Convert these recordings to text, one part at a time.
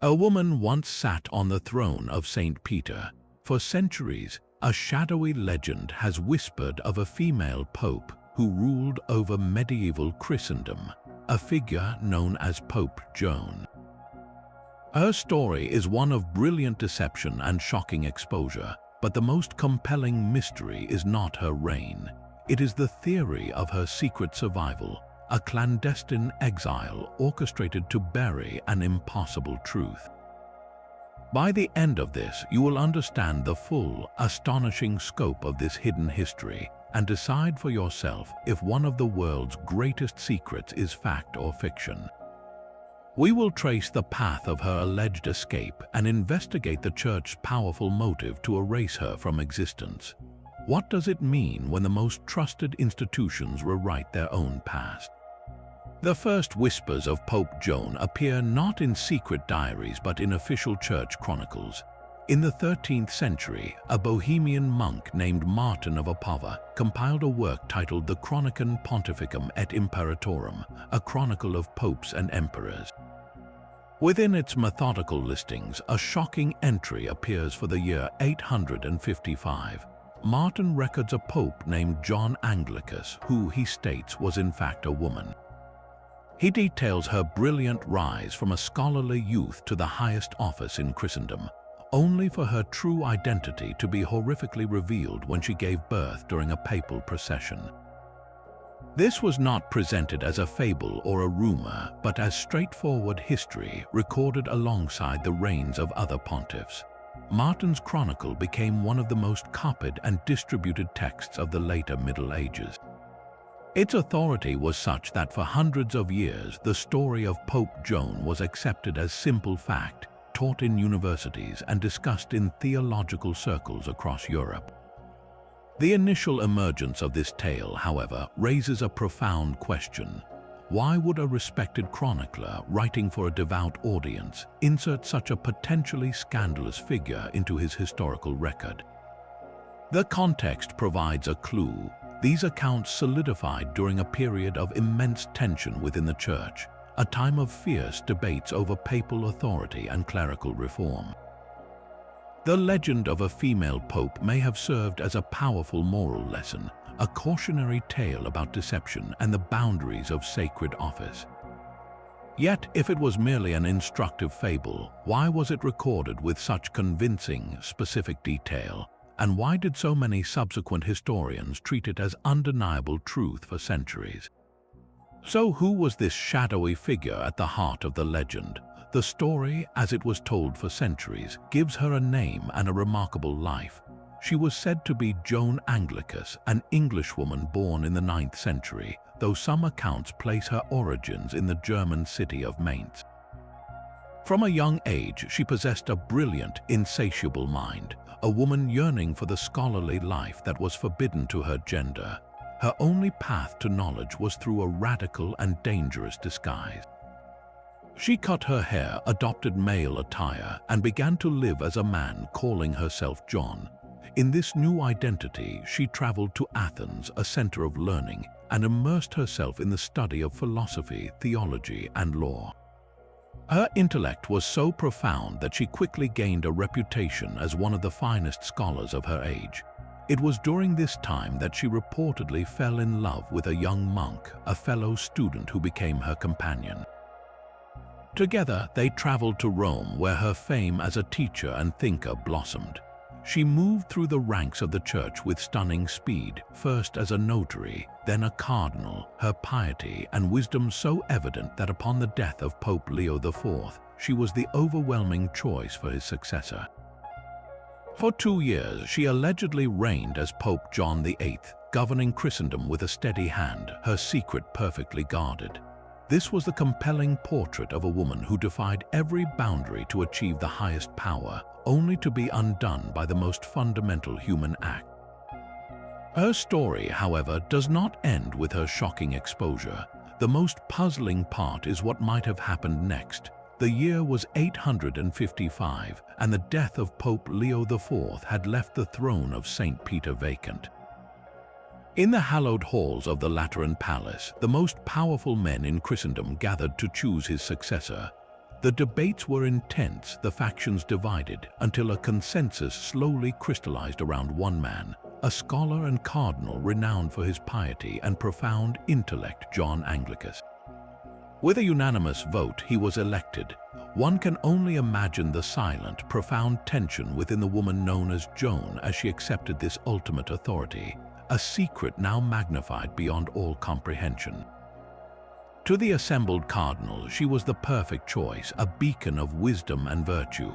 A woman once sat on the throne of St. Peter. For centuries, a shadowy legend has whispered of a female pope who ruled over medieval Christendom, a figure known as Pope Joan. Her story is one of brilliant deception and shocking exposure, but the most compelling mystery is not her reign. It is the theory of her secret survival, a clandestine exile orchestrated to bury an impossible truth. By the end of this, you will understand the full, astonishing scope of this hidden history and decide for yourself if one of the world's greatest secrets is fact or fiction. We will trace the path of her alleged escape and investigate the Church's powerful motive to erase her from existence. What does it mean when the most trusted institutions rewrite their own past? The first whispers of Pope Joan appear not in secret diaries but in official church chronicles. In the 13th century, a Bohemian monk named Martin of Opava compiled a work titled the Chronicon Pontificum et Imperatorum, a chronicle of popes and emperors. Within its methodical listings, a shocking entry appears for the year 855. Martin records a pope named John Anglicus, who he states was in fact a woman. He details her brilliant rise from a scholarly youth to the highest office in Christendom, only for her true identity to be horrifically revealed when she gave birth during a papal procession. This was not presented as a fable or a rumor, but as straightforward history recorded alongside the reigns of other pontiffs. Martin's chronicle became one of the most copied and distributed texts of the later Middle Ages. Its authority was such that for hundreds of years the story of Pope Joan was accepted as simple fact, taught in universities and discussed in theological circles across Europe. The initial emergence of this tale, however, raises a profound question. Why would a respected chronicler writing for a devout audience insert such a potentially scandalous figure into his historical record? The context provides a clue. These accounts solidified during a period of immense tension within the Church, a time of fierce debates over papal authority and clerical reform. The legend of a female pope may have served as a powerful moral lesson, a cautionary tale about deception and the boundaries of sacred office. Yet, if it was merely an instructive fable, why was it recorded with such convincing, specific detail? And why did so many subsequent historians treat it as undeniable truth for centuries? So who was this shadowy figure at the heart of the legend? The story, as it was told for centuries, gives her a name and a remarkable life. She was said to be Joan Anglicus, an Englishwoman born in the 9th century, though some accounts place her origins in the German city of Mainz. From a young age, she possessed a brilliant, insatiable mind, a woman yearning for the scholarly life that was forbidden to her gender. Her only path to knowledge was through a radical and dangerous disguise. She cut her hair, adopted male attire, and began to live as a man, calling herself John. In this new identity, she traveled to Athens, a center of learning, and immersed herself in the study of philosophy, theology, and law. Her intellect was so profound that she quickly gained a reputation as one of the finest scholars of her age. It was during this time that she reportedly fell in love with a young monk, a fellow student who became her companion. Together, they traveled to Rome, where her fame as a teacher and thinker blossomed. She moved through the ranks of the Church with stunning speed, first as a notary, then a cardinal, her piety and wisdom so evident that upon the death of Pope Leo IV, she was the overwhelming choice for his successor. For 2 years, she allegedly reigned as Pope John VIII, governing Christendom with a steady hand, her secret perfectly guarded. This was the compelling portrait of a woman who defied every boundary to achieve the highest power, only to be undone by the most fundamental human act. Her story, however, does not end with her shocking exposure. The most puzzling part is what might have happened next. The year was 855, and the death of Pope Leo IV had left the throne of St. Peter vacant. In the hallowed halls of the Lateran Palace, the most powerful men in Christendom gathered to choose his successor. The debates were intense, the factions divided, until a consensus slowly crystallized around one man, a scholar and cardinal renowned for his piety and profound intellect, John Anglicus. With a unanimous vote, he was elected. One can only imagine the silent, profound tension within the woman known as Joan as she accepted this ultimate authority, a secret now magnified beyond all comprehension. To the assembled cardinals, she was the perfect choice, a beacon of wisdom and virtue.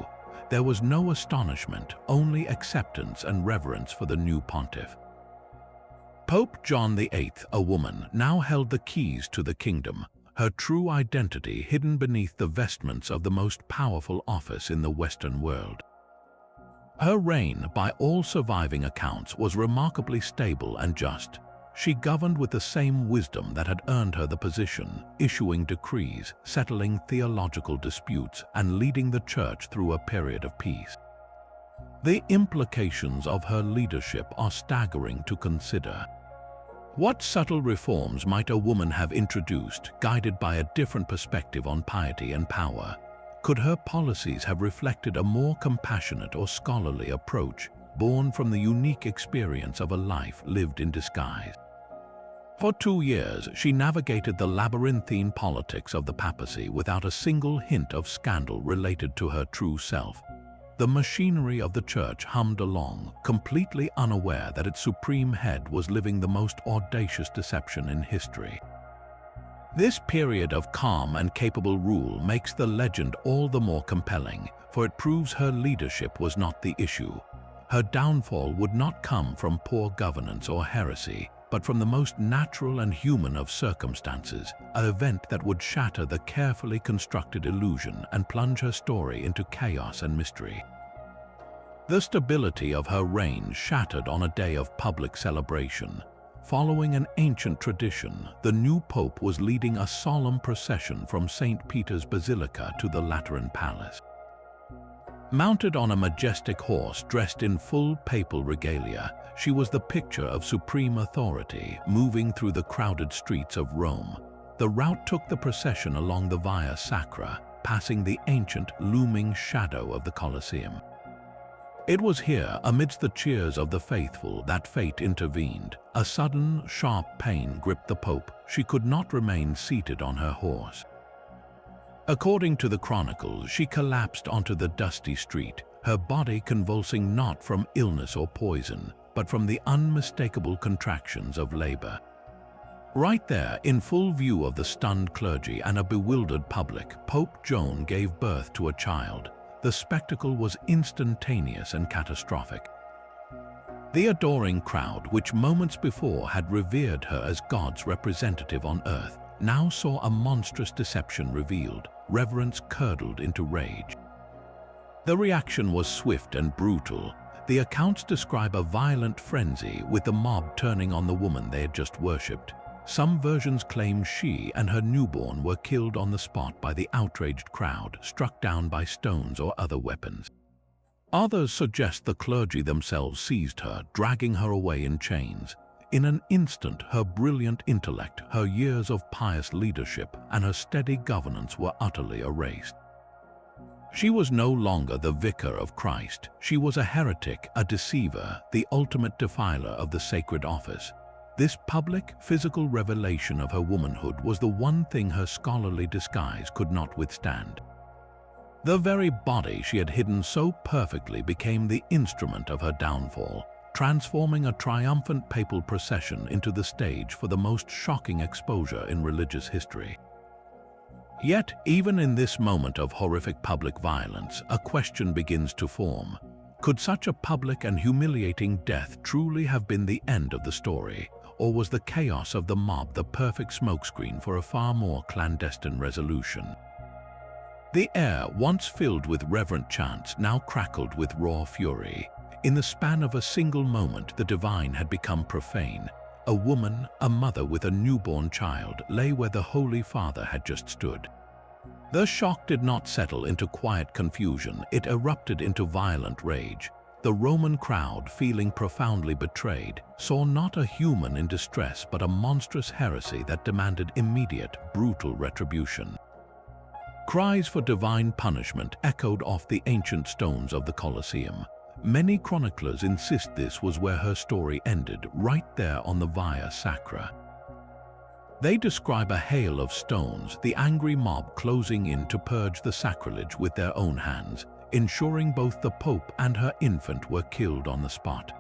There was no astonishment, only acceptance and reverence for the new pontiff. Pope John VIII, a woman, now held the keys to the kingdom, her true identity hidden beneath the vestments of the most powerful office in the Western world. Her reign, by all surviving accounts, was remarkably stable and just. She governed with the same wisdom that had earned her the position, issuing decrees, settling theological disputes, and leading the Church through a period of peace. The implications of her leadership are staggering to consider. What subtle reforms might a woman have introduced, guided by a different perspective on piety and power? Could her policies have reflected a more compassionate or scholarly approach, born from the unique experience of a life lived in disguise? For 2 years, she navigated the labyrinthine politics of the papacy without a single hint of scandal related to her true self. The machinery of the Church hummed along, completely unaware that its supreme head was living the most audacious deception in history. This period of calm and capable rule makes the legend all the more compelling, for it proves her leadership was not the issue. Her downfall would not come from poor governance or heresy, but from the most natural and human of circumstances, an event that would shatter the carefully constructed illusion and plunge her story into chaos and mystery. The stability of her reign shattered on a day of public celebration. Following an ancient tradition, the new pope was leading a solemn procession from St. Peter's Basilica to the Lateran Palace. Mounted on a majestic horse dressed in full papal regalia, she was the picture of supreme authority, moving through the crowded streets of Rome. The route took the procession along the Via Sacra, passing the ancient, looming shadow of the Colosseum. It was here, amidst the cheers of the faithful, that fate intervened. A sudden, sharp pain gripped the Pope. She could not remain seated on her horse. According to the Chronicles, she collapsed onto the dusty street, her body convulsing not from illness or poison, but from the unmistakable contractions of labor. Right there, in full view of the stunned clergy and a bewildered public, Pope Joan gave birth to a child. The spectacle was instantaneous and catastrophic. The adoring crowd, which moments before had revered her as God's representative on earth, now saw a monstrous deception revealed. Reverence curdled into rage. The reaction was swift and brutal. The accounts describe a violent frenzy, with the mob turning on the woman they had just worshipped. Some versions claim she and her newborn were killed on the spot by the outraged crowd, struck down by stones or other weapons. Others suggest the clergy themselves seized her, dragging her away in chains. In an instant, her brilliant intellect, her years of pious leadership, and her steady governance were utterly erased. She was no longer the vicar of Christ. She was a heretic, a deceiver, the ultimate defiler of the sacred office. This public, physical revelation of her womanhood was the one thing her scholarly disguise could not withstand. The very body she had hidden so perfectly became the instrument of her downfall, transforming a triumphant papal procession into the stage for the most shocking exposure in religious history. Yet, even in this moment of horrific public violence, a question begins to form. Could such a public and humiliating death truly have been the end of the story, or was the chaos of the mob the perfect smokescreen for a far more clandestine resolution? The air, once filled with reverent chants, now crackled with raw fury. In the span of a single moment, the divine had become profane. A woman, a mother with a newborn child, lay where the Holy Father had just stood. The shock did not settle into quiet confusion, it erupted into violent rage. The Roman crowd, feeling profoundly betrayed, saw not a human in distress but a monstrous heresy that demanded immediate, brutal retribution. Cries for divine punishment echoed off the ancient stones of the Colosseum. Many chroniclers insist this was where her story ended, right there on the Via Sacra. They describe a hail of stones, the angry mob closing in to purge the sacrilege with their own hands, ensuring both the Pope and her infant were killed on the spot.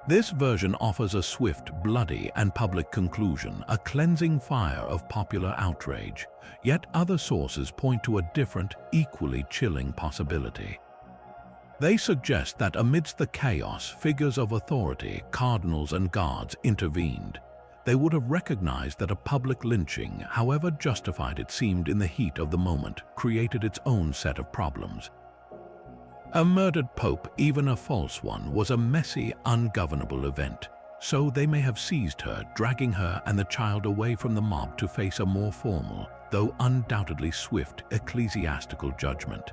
This version offers a swift, bloody, and public conclusion, a cleansing fire of popular outrage. Yet other sources point to a different, equally chilling possibility. They suggest that amidst the chaos, figures of authority, cardinals and guards, intervened. They would have recognized that a public lynching, however justified it seemed in the heat of the moment, created its own set of problems. A murdered pope, even a false one, was a messy, ungovernable event. So they may have seized her, dragging her and the child away from the mob to face a more formal, though undoubtedly swift, ecclesiastical judgment.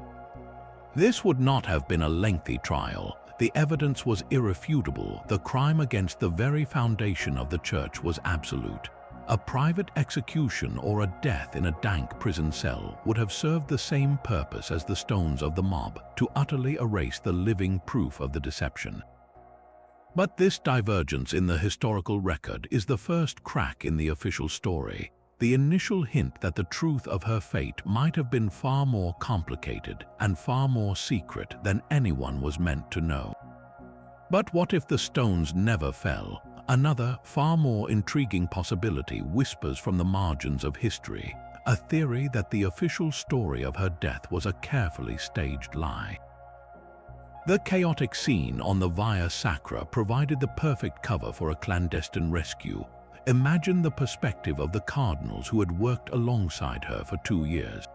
This would not have been a lengthy trial. The evidence was irrefutable. The crime against the very foundation of the church was absolute. A private execution or a death in a dank prison cell would have served the same purpose as the stones of the mob, to utterly erase the living proof of the deception. But this divergence in the historical record is the first crack in the official story, the initial hint that the truth of her fate might have been far more complicated and far more secret than anyone was meant to know. But what if the stones never fell? Another, far more intriguing possibility whispers from the margins of history, a theory that the official story of her death was a carefully staged lie. The chaotic scene on the Via Sacra provided the perfect cover for a clandestine rescue. Imagine the perspective of the cardinals who had worked alongside her for 2 years.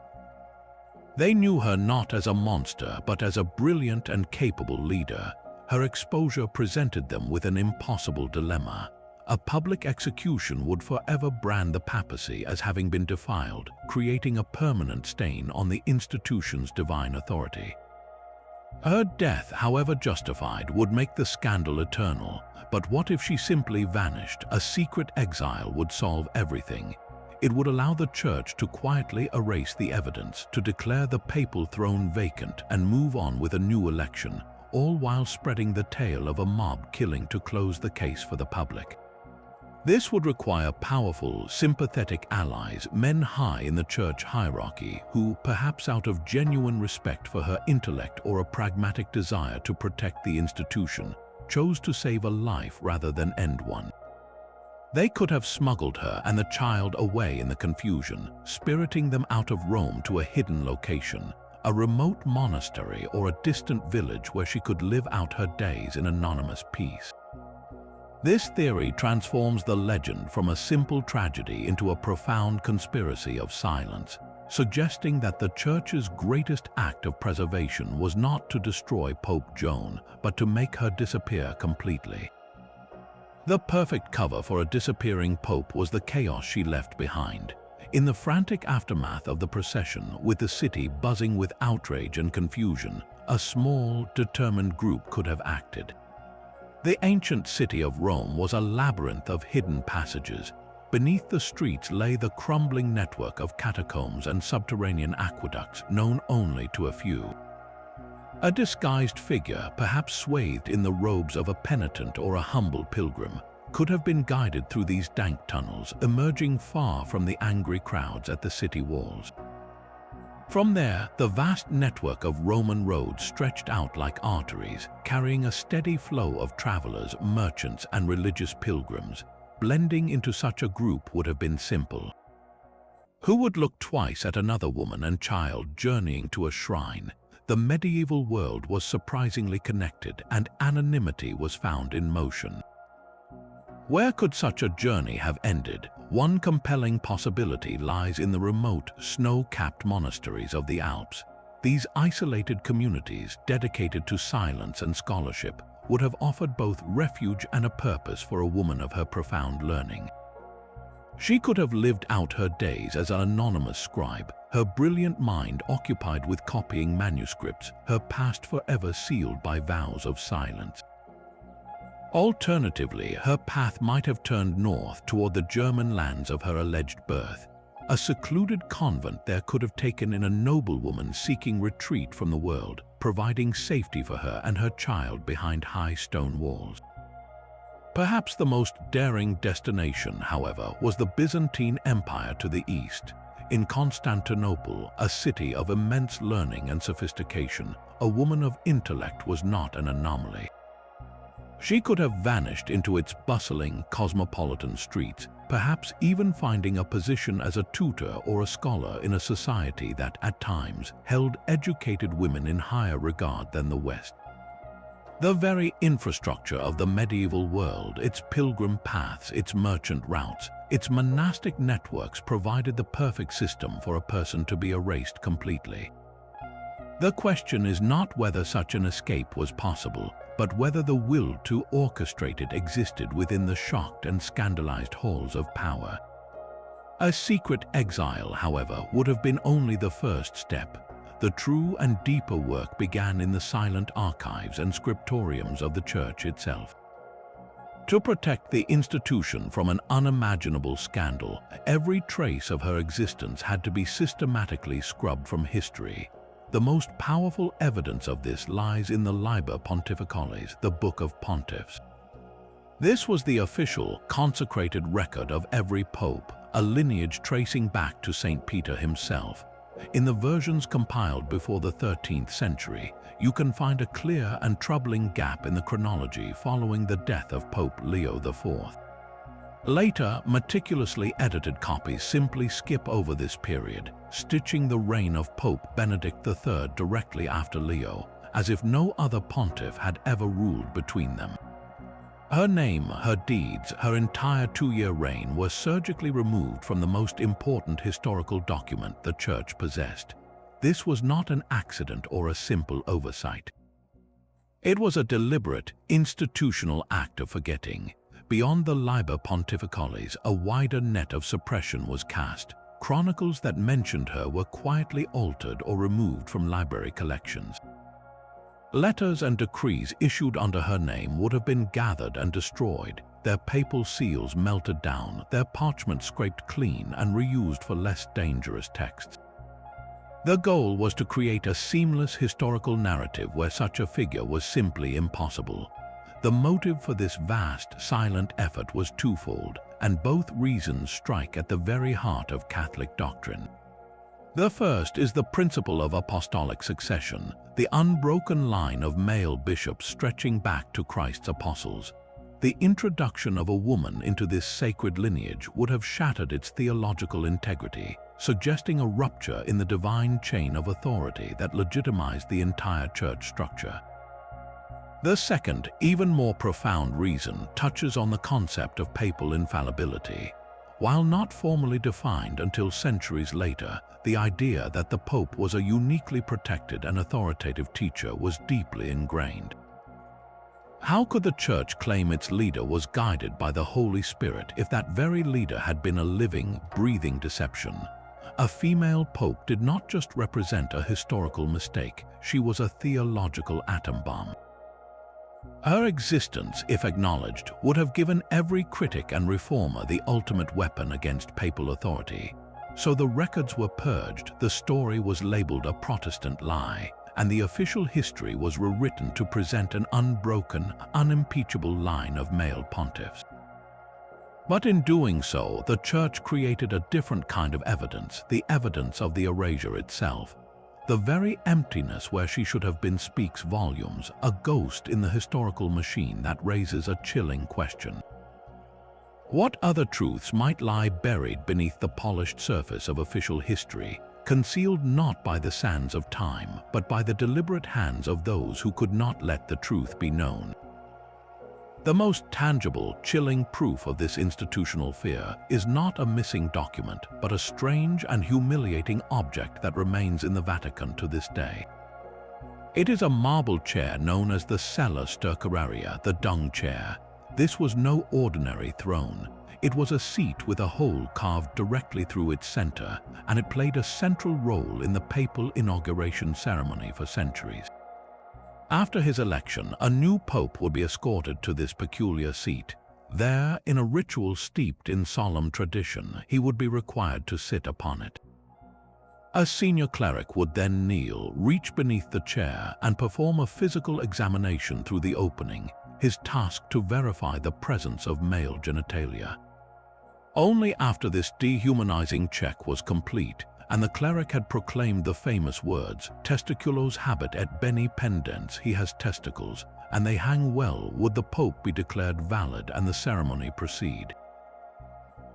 They knew her not as a monster, but as a brilliant and capable leader. Her exposure presented them with an impossible dilemma. A public execution would forever brand the papacy as having been defiled, creating a permanent stain on the institution's divine authority. Her death, however justified, would make the scandal eternal. But what if she simply vanished? A secret exile would solve everything. It would allow the church to quietly erase the evidence, to declare the papal throne vacant and move on with a new election, all while spreading the tale of a mob killing to close the case for the public. This would require powerful, sympathetic allies, men high in the church hierarchy, who, perhaps out of genuine respect for her intellect or a pragmatic desire to protect the institution, chose to save a life rather than end one. They could have smuggled her and the child away in the confusion, spiriting them out of Rome to a hidden location, a remote monastery or a distant village where she could live out her days in anonymous peace. This theory transforms the legend from a simple tragedy into a profound conspiracy of silence, suggesting that the Church's greatest act of preservation was not to destroy Pope Joan, but to make her disappear completely. The perfect cover for a disappearing pope was the chaos she left behind. In the frantic aftermath of the procession, with the city buzzing with outrage and confusion, a small, determined group could have acted. The ancient city of Rome was a labyrinth of hidden passages. Beneath the streets lay the crumbling network of catacombs and subterranean aqueducts known only to a few. A disguised figure, perhaps swathed in the robes of a penitent or a humble pilgrim, could have been guided through these dank tunnels, emerging far from the angry crowds at the city walls. From there, the vast network of Roman roads stretched out like arteries, carrying a steady flow of travelers, merchants, and religious pilgrims. Blending into such a group would have been simple. Who would look twice at another woman and child journeying to a shrine? The medieval world was surprisingly connected, and anonymity was found in motion. Where could such a journey have ended? One compelling possibility lies in the remote, snow-capped monasteries of the Alps. These isolated communities, dedicated to silence and scholarship, would have offered both refuge and a purpose for a woman of her profound learning. She could have lived out her days as an anonymous scribe, her brilliant mind occupied with copying manuscripts, her past forever sealed by vows of silence. Alternatively, her path might have turned north toward the German lands of her alleged birth. A secluded convent there could have taken in a noblewoman seeking retreat from the world, providing safety for her and her child behind high stone walls. Perhaps the most daring destination, however, was the Byzantine Empire to the east. In Constantinople, a city of immense learning and sophistication, a woman of intellect was not an anomaly. She could have vanished into its bustling, cosmopolitan streets, perhaps even finding a position as a tutor or a scholar in a society that, at times, held educated women in higher regard than the West. The very infrastructure of the medieval world, its pilgrim paths, its merchant routes, its monastic networks provided the perfect system for a person to be erased completely. The question is not whether such an escape was possible, but whether the will to orchestrate it existed within the shocked and scandalized halls of power. A secret exile, however, would have been only the first step. The true and deeper work began in the silent archives and scriptoriums of the Church itself. To protect the institution from an unimaginable scandal, every trace of her existence had to be systematically scrubbed from history. The most powerful evidence of this lies in the Liber Pontificalis, the Book of Pontiffs. This was the official, consecrated record of every pope, a lineage tracing back to Saint Peter himself. In the versions compiled before the 13th century, you can find a clear and troubling gap in the chronology following the death of Pope Leo IV. Later, meticulously edited copies simply skip over this period, stitching the reign of Pope Benedict III directly after Leo, as if no other pontiff had ever ruled between them. Her name, her deeds, her entire two-year reign were surgically removed from the most important historical document the Church possessed. This was not an accident or a simple oversight. It was a deliberate, institutional act of forgetting. Beyond the Liber Pontificalis, a wider net of suppression was cast. Chronicles that mentioned her were quietly altered or removed from library collections. Letters and decrees issued under her name would have been gathered and destroyed, their papal seals melted down, their parchment scraped clean and reused for less dangerous texts. The goal was to create a seamless historical narrative where such a figure was simply impossible. The motive for this vast, silent effort was twofold, and both reasons strike at the very heart of Catholic doctrine. The first is the principle of apostolic succession, the unbroken line of male bishops stretching back to Christ's apostles. The introduction of a woman into this sacred lineage would have shattered its theological integrity, suggesting a rupture in the divine chain of authority that legitimized the entire church structure. The second, even more profound reason touches on the concept of papal infallibility. While not formally defined until centuries later, the idea that the Pope was a uniquely protected and authoritative teacher was deeply ingrained. How could the Church claim its leader was guided by the Holy Spirit if that very leader had been a living, breathing deception? A female Pope did not just represent a historical mistake, she was a theological atom bomb. Her existence, if acknowledged, would have given every critic and reformer the ultimate weapon against papal authority. So the records were purged, the story was labeled a Protestant lie, and the official history was rewritten to present an unbroken, unimpeachable line of male pontiffs. But in doing so, the Church created a different kind of evidence, the evidence of the erasure itself. The very emptiness where she should have been speaks volumes, a ghost in the historical machine that raises a chilling question. What other truths might lie buried beneath the polished surface of official history, concealed not by the sands of time, but by the deliberate hands of those who could not let the truth be known? The most tangible, chilling proof of this institutional fear is not a missing document, but a strange and humiliating object that remains in the Vatican to this day. It is a marble chair known as the Sella Stercoraria, the dung chair. This was no ordinary throne. It was a seat with a hole carved directly through its center, and it played a central role in the papal inauguration ceremony for centuries. After his election, a new pope would be escorted to this peculiar seat. There, in a ritual steeped in solemn tradition, he would be required to sit upon it. A senior cleric would then kneel, reach beneath the chair, and perform a physical examination through the opening, his task to verify the presence of male genitalia. Only after this dehumanizing check was complete, and the cleric had proclaimed the famous words, "Testiculos habet et bene pendens," he has testicles, and they hang well, would the Pope be declared valid and the ceremony proceed.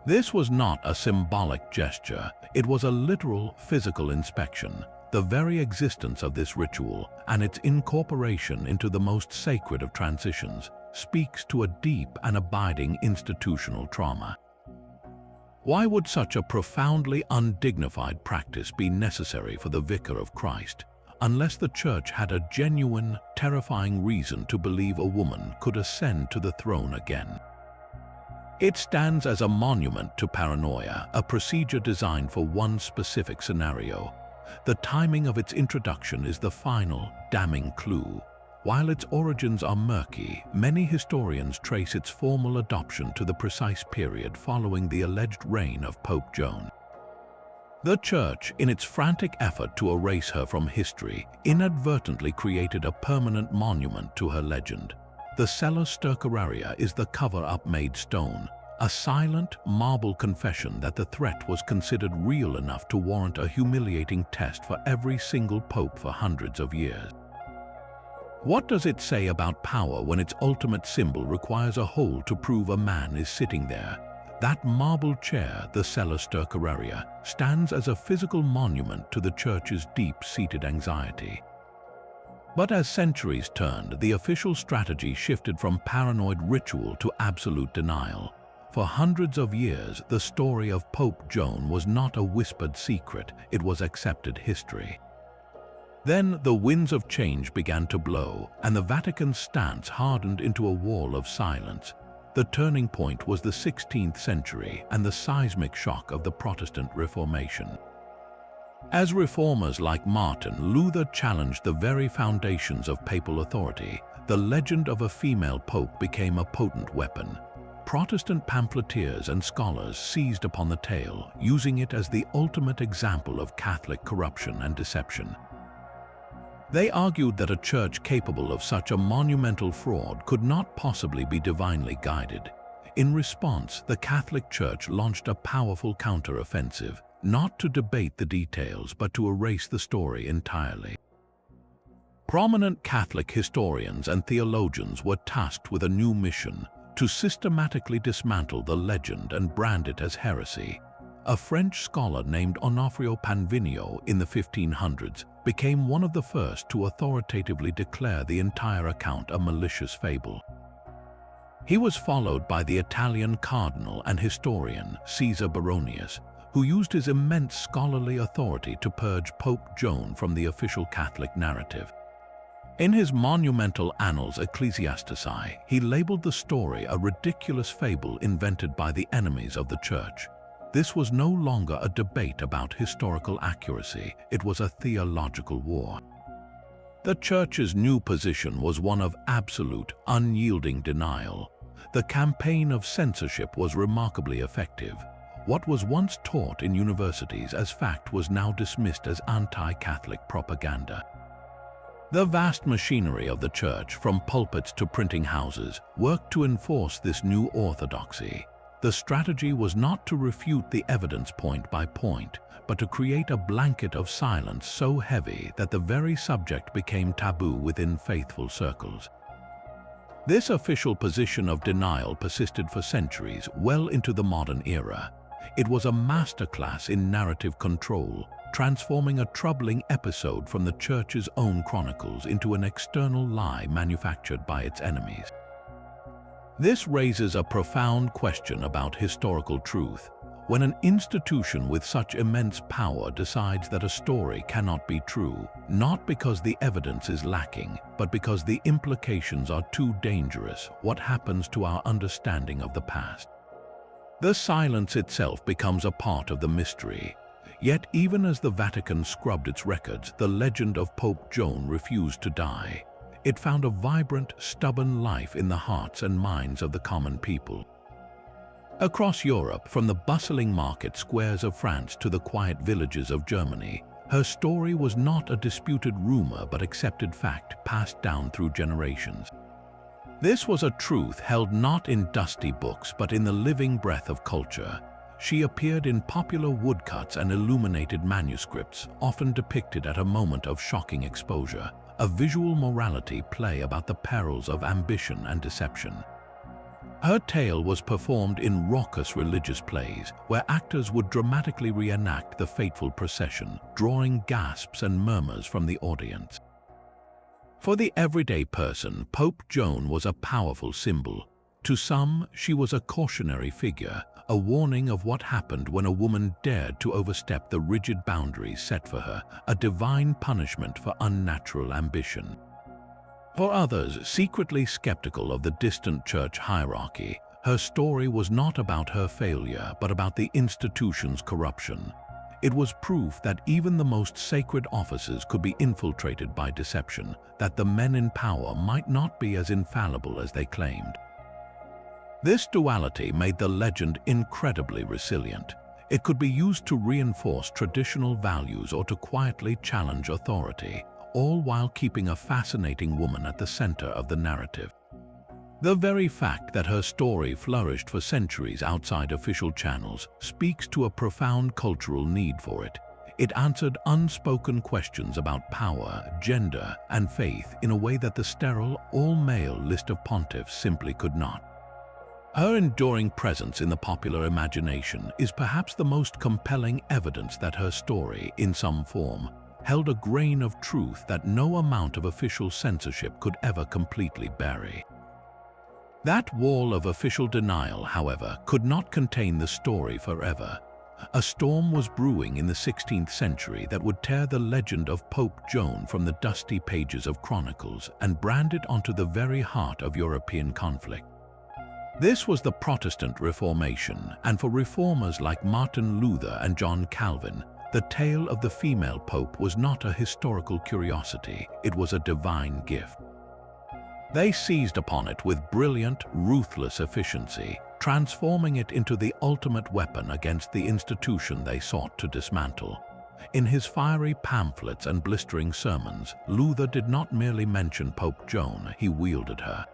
This was not a symbolic gesture, it was a literal physical inspection. The very existence of this ritual and its incorporation into the most sacred of transitions speaks to a deep and abiding institutional trauma. Why would such a profoundly undignified practice be necessary for the Vicar of Christ, unless the Church had a genuine, terrifying reason to believe a woman could ascend to the throne again? It stands as a monument to paranoia, a procedure designed for one specific scenario. The timing of its introduction is the final, damning clue. While its origins are murky, many historians trace its formal adoption to the precise period following the alleged reign of Pope Joan. The Church, in its frantic effort to erase her from history, inadvertently created a permanent monument to her legend. The Sella Stercoraria is the cover-up made stone, a silent, marble confession that the threat was considered real enough to warrant a humiliating test for every single pope for hundreds of years. What does it say about power when its ultimate symbol requires a hole to prove a man is sitting there? That marble chair, the Sella Stercoraria, stands as a physical monument to the Church's deep-seated anxiety. But as centuries turned, the official strategy shifted from paranoid ritual to absolute denial. For hundreds of years, the story of Pope Joan was not a whispered secret, it was accepted history. Then the winds of change began to blow, and the Vatican's stance hardened into a wall of silence. The turning point was the 16th century and the seismic shock of the Protestant Reformation. As reformers like Martin Luther challenged the very foundations of papal authority, the legend of a female pope became a potent weapon. Protestant pamphleteers and scholars seized upon the tale, using it as the ultimate example of Catholic corruption and deception. They argued that a church capable of such a monumental fraud could not possibly be divinely guided. In response, the Catholic Church launched a powerful counter-offensive, not to debate the details but to erase the story entirely. Prominent Catholic historians and theologians were tasked with a new mission: to systematically dismantle the legend and brand it as heresy. A French scholar named Onofrio Panvinio in the 1500s became one of the first to authoritatively declare the entire account a malicious fable. He was followed by the Italian cardinal and historian Caesar Baronius, who used his immense scholarly authority to purge Pope Joan from the official Catholic narrative. In his monumental Annals Ecclesiastici, he labeled the story a ridiculous fable invented by the enemies of the Church. This was no longer a debate about historical accuracy, it was a theological war. The Church's new position was one of absolute, unyielding denial. The campaign of censorship was remarkably effective. What was once taught in universities as fact was now dismissed as anti-Catholic propaganda. The vast machinery of the Church, from pulpits to printing houses, worked to enforce this new orthodoxy. The strategy was not to refute the evidence point by point, but to create a blanket of silence so heavy that the very subject became taboo within faithful circles. This official position of denial persisted for centuries, well into the modern era. It was a masterclass in narrative control, transforming a troubling episode from the Church's own chronicles into an external lie manufactured by its enemies. This raises a profound question about historical truth. When an institution with such immense power decides that a story cannot be true, not because the evidence is lacking, but because the implications are too dangerous, what happens to our understanding of the past? The silence itself becomes a part of the mystery. Yet even as the Vatican scrubbed its records, the legend of Pope Joan refused to die. it found a vibrant, stubborn life in the hearts and minds of the common people. Across Europe, from the bustling market squares of France to the quiet villages of Germany, her story was not a disputed rumor but accepted fact passed down through generations. This was a truth held not in dusty books but in the living breath of culture. She appeared in popular woodcuts and illuminated manuscripts, often depicted at a moment of shocking exposure, a visual morality play about the perils of ambition and deception. Her tale was performed in raucous religious plays, where actors would dramatically reenact the fateful procession, drawing gasps and murmurs from the audience. For the everyday person, Pope Joan was a powerful symbol. To some, she was a cautionary figure, a warning of what happened when a woman dared to overstep the rigid boundaries set for her, a divine punishment for unnatural ambition. For others, secretly skeptical of the distant church hierarchy, her story was not about her failure but about the institution's corruption. It was proof that even the most sacred offices could be infiltrated by deception, that the men in power might not be as infallible as they claimed. This duality made the legend incredibly resilient. It could be used to reinforce traditional values or to quietly challenge authority, all while keeping a fascinating woman at the center of the narrative. The very fact that her story flourished for centuries outside official channels speaks to a profound cultural need for it. It answered unspoken questions about power, gender, and faith in a way that the sterile, all-male list of pontiffs simply could not. Her enduring presence in the popular imagination is perhaps the most compelling evidence that her story, in some form, held a grain of truth that no amount of official censorship could ever completely bury. That wall of official denial, however, could not contain the story forever. A storm was brewing in the 16th century that would tear the legend of Pope Joan from the dusty pages of Chronicles and brand it onto the very heart of European conflict. This was the Protestant Reformation, and for reformers like Martin Luther and John Calvin, the tale of the female pope was not a historical curiosity, it was a divine gift. They seized upon it with brilliant, ruthless efficiency, transforming it into the ultimate weapon against the institution they sought to dismantle. In his fiery pamphlets and blistering sermons, Luther did not merely mention Pope Joan, he wielded her.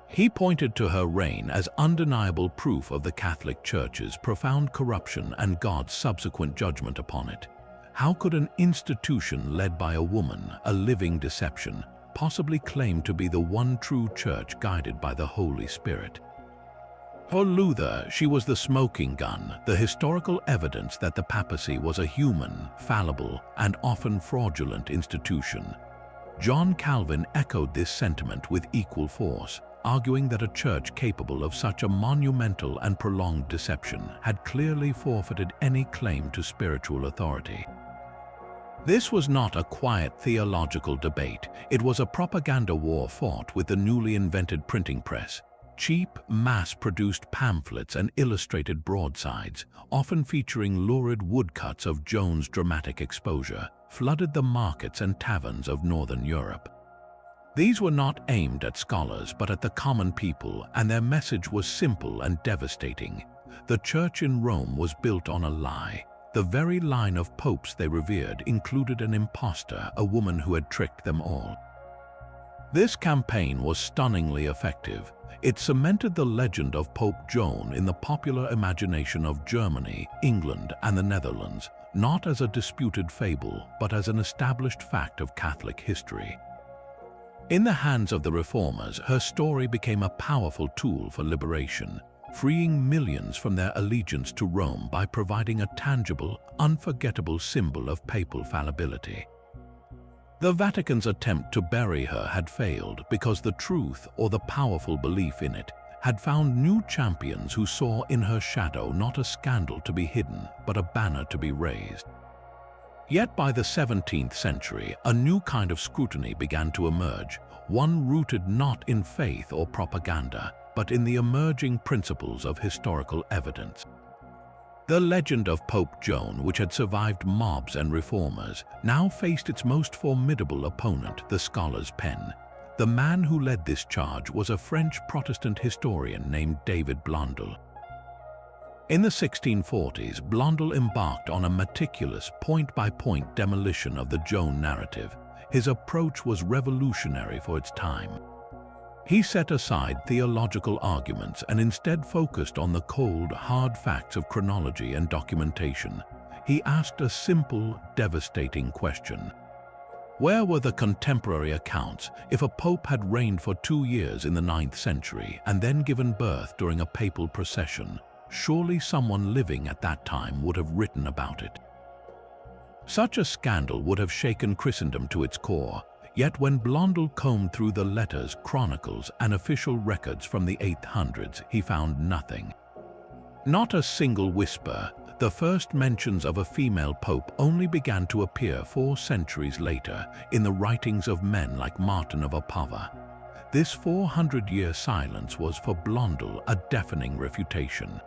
He pointed to her reign as undeniable proof of the Catholic Church's profound corruption and God's subsequent judgment upon it. How could an institution led by a woman, a living deception, possibly claim to be the one true church guided by the Holy Spirit? For Luther, she was the smoking gun, the historical evidence that the papacy was a human, fallible, and often fraudulent institution. John Calvin echoed this sentiment with equal force, arguing that a church capable of such a monumental and prolonged deception had clearly forfeited any claim to spiritual authority. This was not a quiet theological debate, it was a propaganda war fought with the newly invented printing press. Cheap, mass-produced pamphlets and illustrated broadsides, often featuring lurid woodcuts of Joan's dramatic exposure, flooded the markets and taverns of Northern Europe. These were not aimed at scholars but at the common people, and their message was simple and devastating. The church in Rome was built on a lie. The very line of popes they revered included an impostor, a woman who had tricked them all. This campaign was stunningly effective. It cemented the legend of Pope Joan in the popular imagination of Germany, England, and the Netherlands, not as a disputed fable, but as an established fact of Catholic history. In the hands of the reformers, her story became a powerful tool for liberation, freeing millions from their allegiance to Rome by providing a tangible, unforgettable symbol of papal fallibility. The Vatican's attempt to bury her had failed because the truth, or the powerful belief in it, had found new champions who saw in her shadow not a scandal to be hidden, but a banner to be raised. Yet by the 17th century, a new kind of scrutiny began to emerge, one rooted not in faith or propaganda, but in the emerging principles of historical evidence. The legend of Pope Joan, which had survived mobs and reformers, now faced its most formidable opponent, the scholar's pen. The man who led this charge was a French Protestant historian named David Blondel. In the 1640s, Blondel embarked on a meticulous, point-by-point demolition of the Joan narrative. His approach was revolutionary for its time. He set aside theological arguments and instead focused on the cold, hard facts of chronology and documentation. He asked a simple, devastating question. Where were the contemporary accounts if a pope had reigned for 2 years in the 9th century and then given birth during a papal procession? Surely someone living at that time would have written about it. Such a scandal would have shaken Christendom to its core. Yet when Blondel combed through the letters, chronicles, and official records from the 800s, he found nothing. Not a single whisper. The first mentions of a female pope only began to appear 4 centuries later in the writings of men like Martin of Opava. This 400-year silence was for Blondel a deafening refutation.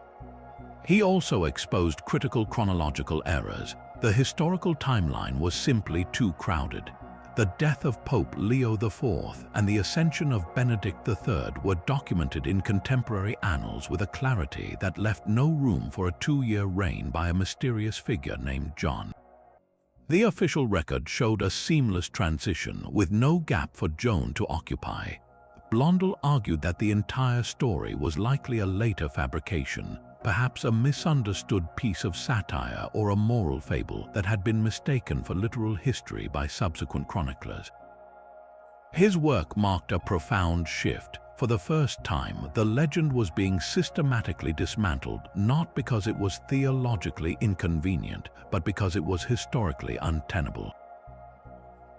He also exposed critical chronological errors. The historical timeline was simply too crowded. The death of Pope Leo IV and the ascension of Benedict III were documented in contemporary annals with a clarity that left no room for a 2-year reign by a mysterious figure named John. The official record showed a seamless transition with no gap for Joan to occupy. Blondel argued that the entire story was likely a later fabrication, perhaps a misunderstood piece of satire or a moral fable that had been mistaken for literal history by subsequent chroniclers. His work marked a profound shift. For the first time, the legend was being systematically dismantled, not because it was theologically inconvenient, but because it was historically untenable.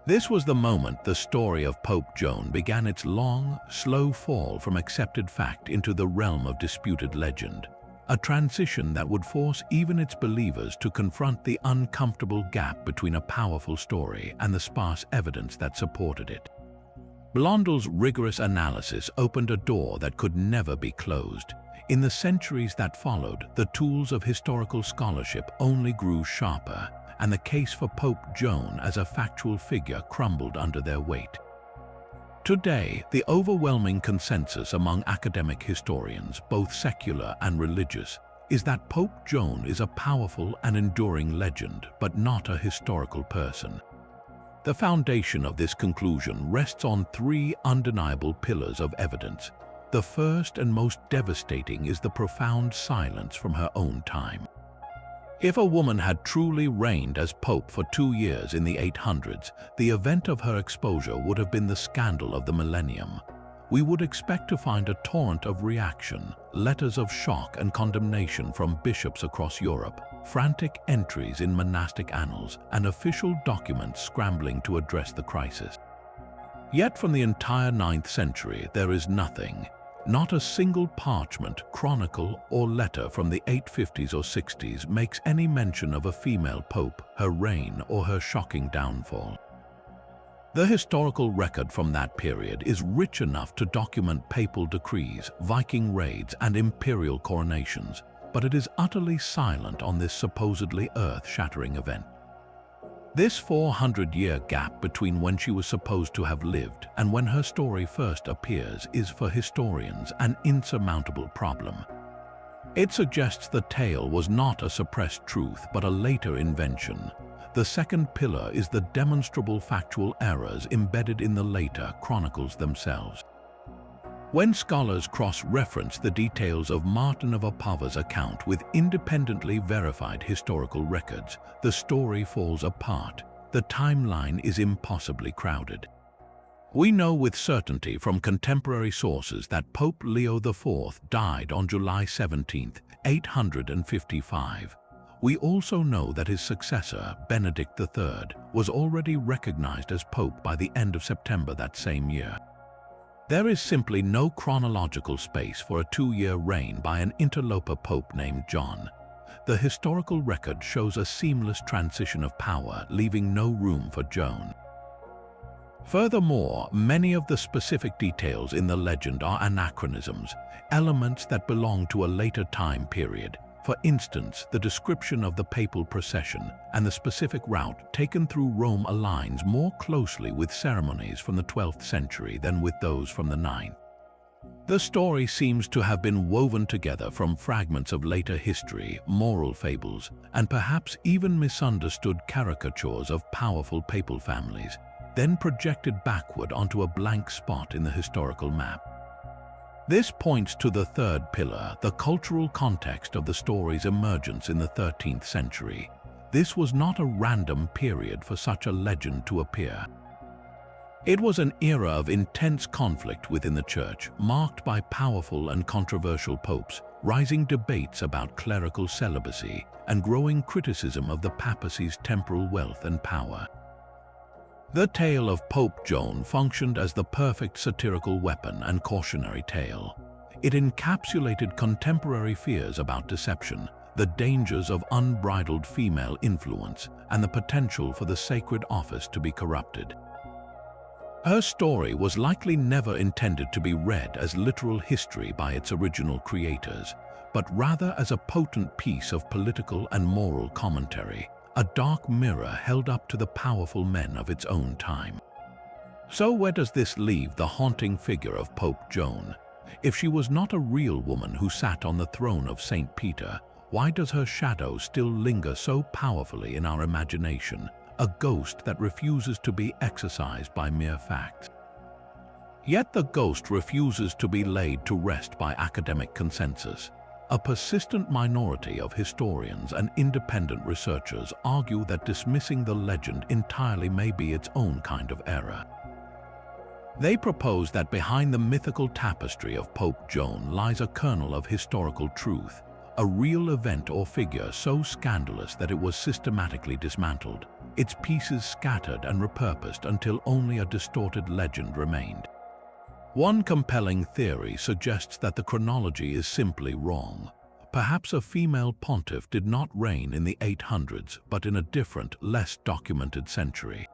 This was the moment the story of Pope Joan began its long, slow fall from accepted fact into the realm of disputed legend. A transition that would force even its believers to confront the uncomfortable gap between a powerful story and the sparse evidence that supported it. Blondel's rigorous analysis opened a door that could never be closed. In the centuries that followed, the tools of historical scholarship only grew sharper, and the case for Pope Joan as a factual figure crumbled under their weight. Today, the overwhelming consensus among academic historians, both secular and religious, is that Pope Joan is a powerful and enduring legend, but not a historical person. The foundation of this conclusion rests on 3 undeniable pillars of evidence. The first and most devastating is the profound silence from her own time. If a woman had truly reigned as pope for 2 years in the 800s, the event of her exposure would have been the scandal of the millennium. We would expect to find a torrent of reaction, letters of shock and condemnation from bishops across Europe, frantic entries in monastic annals, and official documents scrambling to address the crisis. Yet from the entire 9th century, there is nothing. Not a single parchment, chronicle, or letter from the 850s or 60s makes any mention of a female pope, her reign, or her shocking downfall. The historical record from that period is rich enough to document papal decrees, Viking raids, and imperial coronations, but it is utterly silent on this supposedly earth-shattering event. This 400-year gap between when she was supposed to have lived and when her story first appears is, for historians, an insurmountable problem. It suggests the tale was not a suppressed truth but a later invention. The second pillar is the demonstrable factual errors embedded in the later chronicles themselves. When scholars cross-reference the details of Martin of Opava's account with independently verified historical records, the story falls apart. The timeline is impossibly crowded. We know with certainty from contemporary sources that Pope Leo IV died on July 17, 855. We also know that his successor, Benedict III, was already recognized as pope by the end of September that same year. There is simply no chronological space for a 2-year reign by an interloper pope named John. The historical record shows a seamless transition of power, leaving no room for Joan. Furthermore, many of the specific details in the legend are anachronisms, elements that belong to a later time period. For instance, the description of the papal procession and the specific route taken through Rome aligns more closely with ceremonies from the 12th century than with those from the 9th. The story seems to have been woven together from fragments of later history, moral fables, and perhaps even misunderstood caricatures of powerful papal families, then projected backward onto a blank spot in the historical map. This points to the third pillar, the cultural context of the story's emergence in the 13th century. This was not a random period for such a legend to appear. It was an era of intense conflict within the Church, marked by powerful and controversial popes, rising debates about clerical celibacy, and growing criticism of the papacy's temporal wealth and power. The tale of Pope Joan functioned as the perfect satirical weapon and cautionary tale. It encapsulated contemporary fears about deception, the dangers of unbridled female influence, and the potential for the sacred office to be corrupted. Her story was likely never intended to be read as literal history by its original creators, but rather as a potent piece of political and moral commentary, a dark mirror held up to the powerful men of its own time. So where does this leave the haunting figure of Pope Joan? If she was not a real woman who sat on the throne of St. Peter, why does her shadow still linger so powerfully in our imagination, a ghost that refuses to be exorcised by mere facts? Yet the ghost refuses to be laid to rest by academic consensus. A persistent minority of historians and independent researchers argue that dismissing the legend entirely may be its own kind of error. They propose that behind the mythical tapestry of Pope Joan lies a kernel of historical truth, a real event or figure so scandalous that it was systematically dismantled, its pieces scattered and repurposed until only a distorted legend remained. One compelling theory suggests that the chronology is simply wrong. Perhaps a female pontiff did not reign in the 800s, but in a different, less documented century.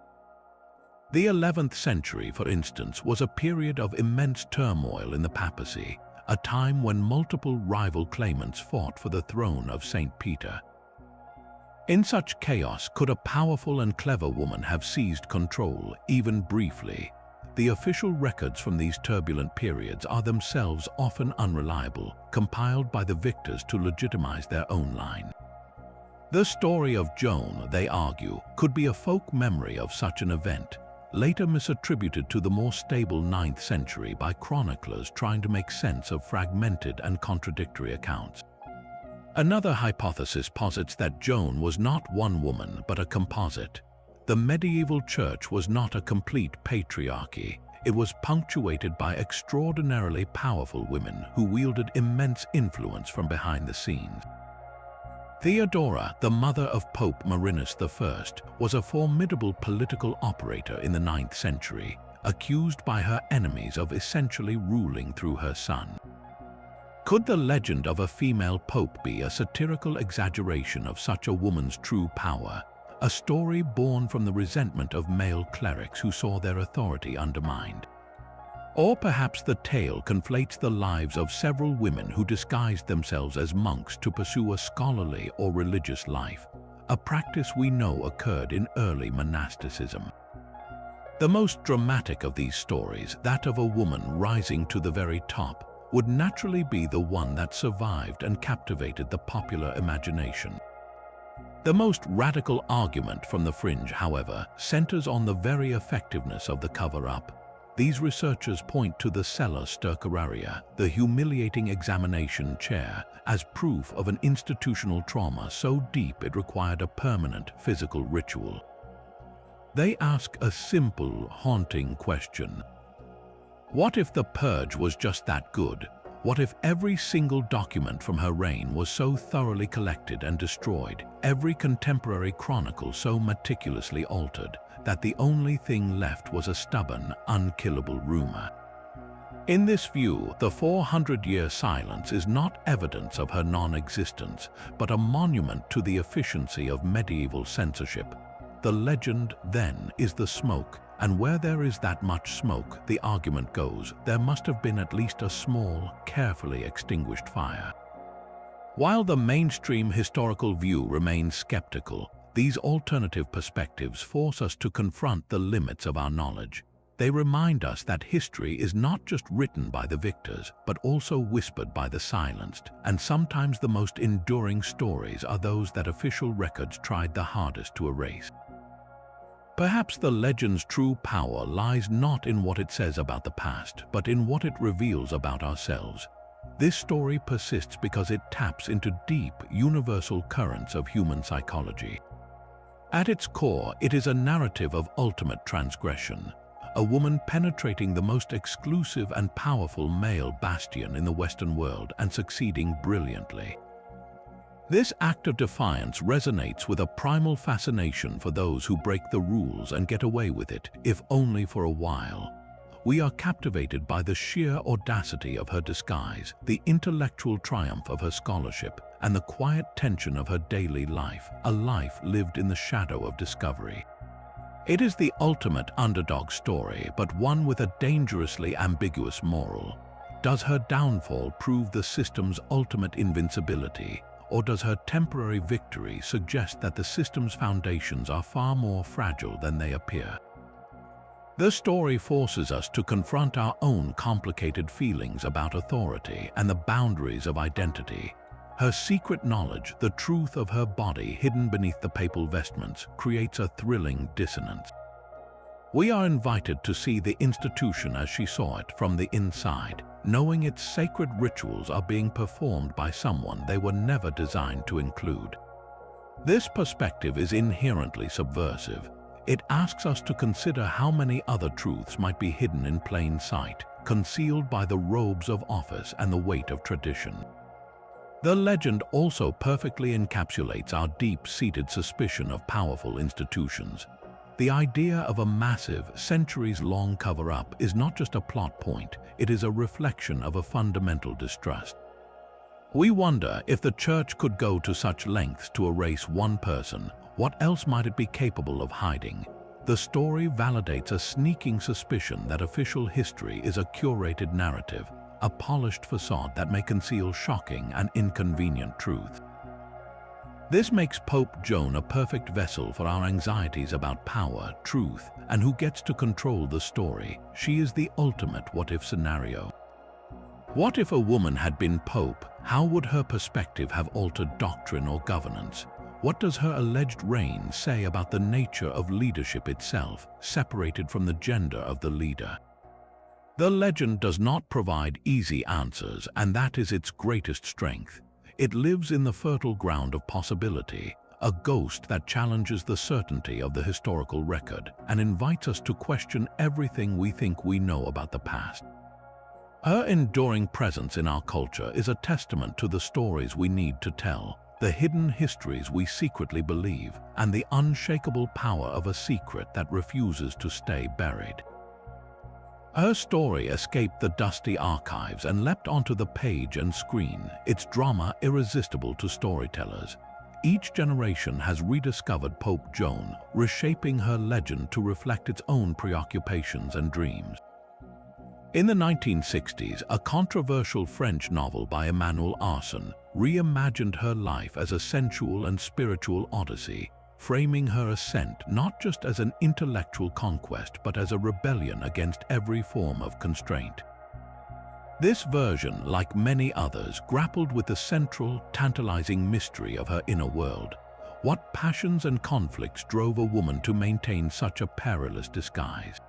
The 11th century, for instance, was a period of immense turmoil in the papacy, a time when multiple rival claimants fought for the throne of St. Peter. In such chaos, could a powerful and clever woman have seized control, even briefly? The official records from these turbulent periods are themselves often unreliable, compiled by the victors to legitimize their own line. The story of Joan, they argue, could be a folk memory of such an event, later misattributed to the more stable 9th century by chroniclers trying to make sense of fragmented and contradictory accounts. Another hypothesis posits that Joan was not one woman but a composite. The medieval church was not a complete patriarchy. It was punctuated by extraordinarily powerful women who wielded immense influence from behind the scenes. Theodora, the mother of Pope Marinus I, was a formidable political operator in the 9th century, accused by her enemies of essentially ruling through her son. Could the legend of a female pope be a satirical exaggeration of such a woman's true power? A story born from the resentment of male clerics who saw their authority undermined. Or perhaps the tale conflates the lives of several women who disguised themselves as monks to pursue a scholarly or religious life, a practice we know occurred in early monasticism. The most dramatic of these stories, that of a woman rising to the very top, would naturally be the one that survived and captivated the popular imagination. The most radical argument from the fringe, however, centers on the very effectiveness of the cover-up. These researchers point to the Sella Stercoraria, the humiliating examination chair, as proof of an institutional trauma so deep it required a permanent physical ritual. They ask a simple, haunting question. What if the purge was just that good? What if every single document from her reign was so thoroughly collected and destroyed, every contemporary chronicle so meticulously altered, that the only thing left was a stubborn, unkillable rumor? In this view, the 400-year silence is not evidence of her non-existence, but a monument to the efficiency of medieval censorship. The legend, then, is the smoke, and where there is that much smoke, the argument goes, there must have been at least a small, carefully extinguished fire. While the mainstream historical view remains skeptical, these alternative perspectives force us to confront the limits of our knowledge. They remind us that history is not just written by the victors, but also whispered by the silenced, and sometimes the most enduring stories are those that official records tried the hardest to erase. Perhaps the legend's true power lies not in what it says about the past, but in what it reveals about ourselves. This story persists because it taps into deep, universal currents of human psychology. At its core, it is a narrative of ultimate transgression, a woman penetrating the most exclusive and powerful male bastion in the Western world and succeeding brilliantly. This act of defiance resonates with a primal fascination for those who break the rules and get away with it, if only for a while. We are captivated by the sheer audacity of her disguise, the intellectual triumph of her scholarship, and the quiet tension of her daily life, a life lived in the shadow of discovery. It is the ultimate underdog story, but one with a dangerously ambiguous moral. Does her downfall prove the system's ultimate invincibility, or does her temporary victory suggest that the system's foundations are far more fragile than they appear? The story forces us to confront our own complicated feelings about authority and the boundaries of identity. Her secret knowledge, the truth of her body hidden beneath the papal vestments, creates a thrilling dissonance. We are invited to see the institution as she saw it from the inside, knowing its sacred rituals are being performed by someone they were never designed to include. This perspective is inherently subversive. It asks us to consider how many other truths might be hidden in plain sight, concealed by the robes of office and the weight of tradition. The legend also perfectly encapsulates our deep-seated suspicion of powerful institutions. The idea of a massive, centuries-long cover-up is not just a plot point, it is a reflection of a fundamental distrust. We wonder if the Church could go to such lengths to erase one person, what else might it be capable of hiding? The story validates a sneaking suspicion that official history is a curated narrative, a polished facade that may conceal shocking and inconvenient truth. This makes Pope Joan a perfect vessel for our anxieties about power, truth, and who gets to control the story. She is the ultimate what-if scenario. What if a woman had been Pope? How would her perspective have altered doctrine or governance? What does her alleged reign say about the nature of leadership itself, separated from the gender of the leader? The legend does not provide easy answers, and that is its greatest strength. It lives in the fertile ground of possibility, a ghost that challenges the certainty of the historical record and invites us to question everything we think we know about the past. Her enduring presence in our culture is a testament to the stories we need to tell, the hidden histories we secretly believe, and the unshakable power of a secret that refuses to stay buried. Her story escaped the dusty archives and leapt onto the page and screen, its drama irresistible to storytellers. Each generation has rediscovered Pope Joan, reshaping her legend to reflect its own preoccupations and dreams. In the 1960s, a controversial French novel by Emmanuel Arson reimagined her life as a sensual and spiritual odyssey, framing her ascent not just as an intellectual conquest but as a rebellion against every form of constraint. This version, like many others, grappled with the central, tantalizing mystery of her inner world. What passions and conflicts drove a woman to maintain such a perilous disguise?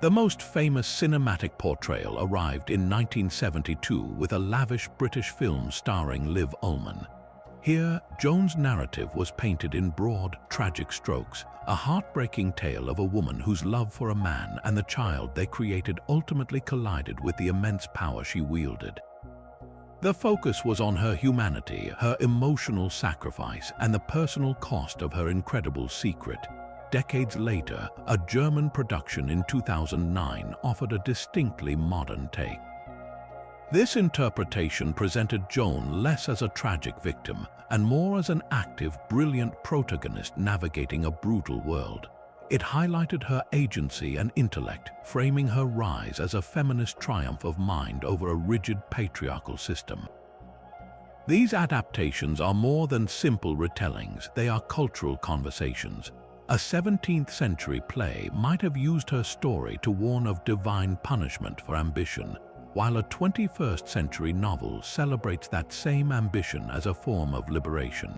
The most famous cinematic portrayal arrived in 1972 with a lavish British film starring Liv Ullmann. Here, Joan's narrative was painted in broad, tragic strokes, a heartbreaking tale of a woman whose love for a man and the child they created ultimately collided with the immense power she wielded. The focus was on her humanity, her emotional sacrifice, and the personal cost of her incredible secret. Decades later, a German production in 2009 offered a distinctly modern take. This interpretation presented Joan less as a tragic victim and more as an active, brilliant protagonist navigating a brutal world. It highlighted her agency and intellect, framing her rise as a feminist triumph of mind over a rigid patriarchal system. These adaptations are more than simple retellings, they are cultural conversations. A 17th century play might have used her story to warn of divine punishment for ambition, while a 21st century novel celebrates that same ambition as a form of liberation.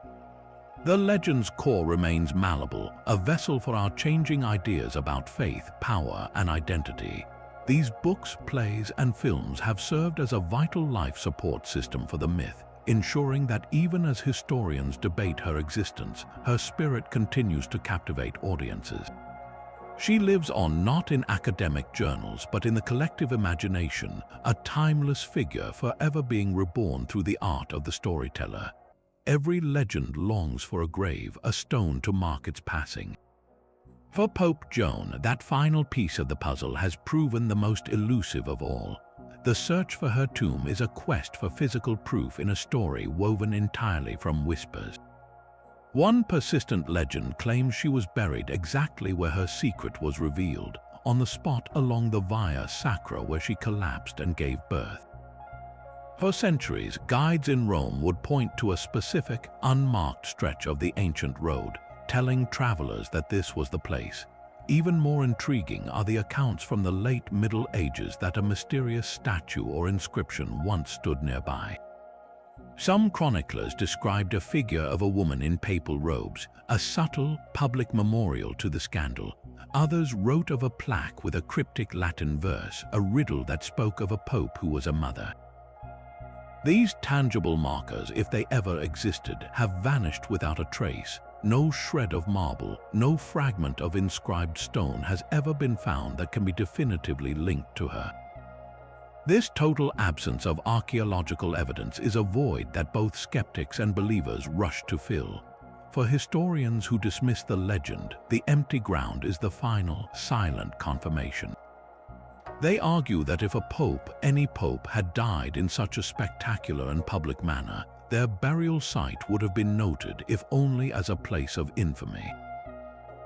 The legend's core remains malleable, a vessel for our changing ideas about faith, power, and identity. These books, plays, and films have served as a vital life support system for the myth, ensuring that even as historians debate her existence, her spirit continues to captivate audiences. She lives on not in academic journals, but in the collective imagination, a timeless figure forever being reborn through the art of the storyteller. Every legend longs for a grave, a stone to mark its passing. For Pope Joan, that final piece of the puzzle has proven the most elusive of all. The search for her tomb is a quest for physical proof in a story woven entirely from whispers. One persistent legend claims she was buried exactly where her secret was revealed, on the spot along the Via Sacra where she collapsed and gave birth. For centuries, guides in Rome would point to a specific, unmarked stretch of the ancient road, telling travelers that this was the place. Even more intriguing are the accounts from the late Middle Ages that a mysterious statue or inscription once stood nearby. Some chroniclers described a figure of a woman in papal robes, a subtle public memorial to the scandal. Others wrote of a plaque with a cryptic Latin verse, a riddle that spoke of a pope who was a mother. These tangible markers, if they ever existed, have vanished without a trace. No shred of marble, no fragment of inscribed stone has ever been found that can be definitively linked to her. This total absence of archaeological evidence is a void that both skeptics and believers rush to fill. For historians who dismiss the legend, the empty ground is the final, silent confirmation. They argue that if a pope, any pope, had died in such a spectacular and public manner, their burial site would have been noted, if only as a place of infamy.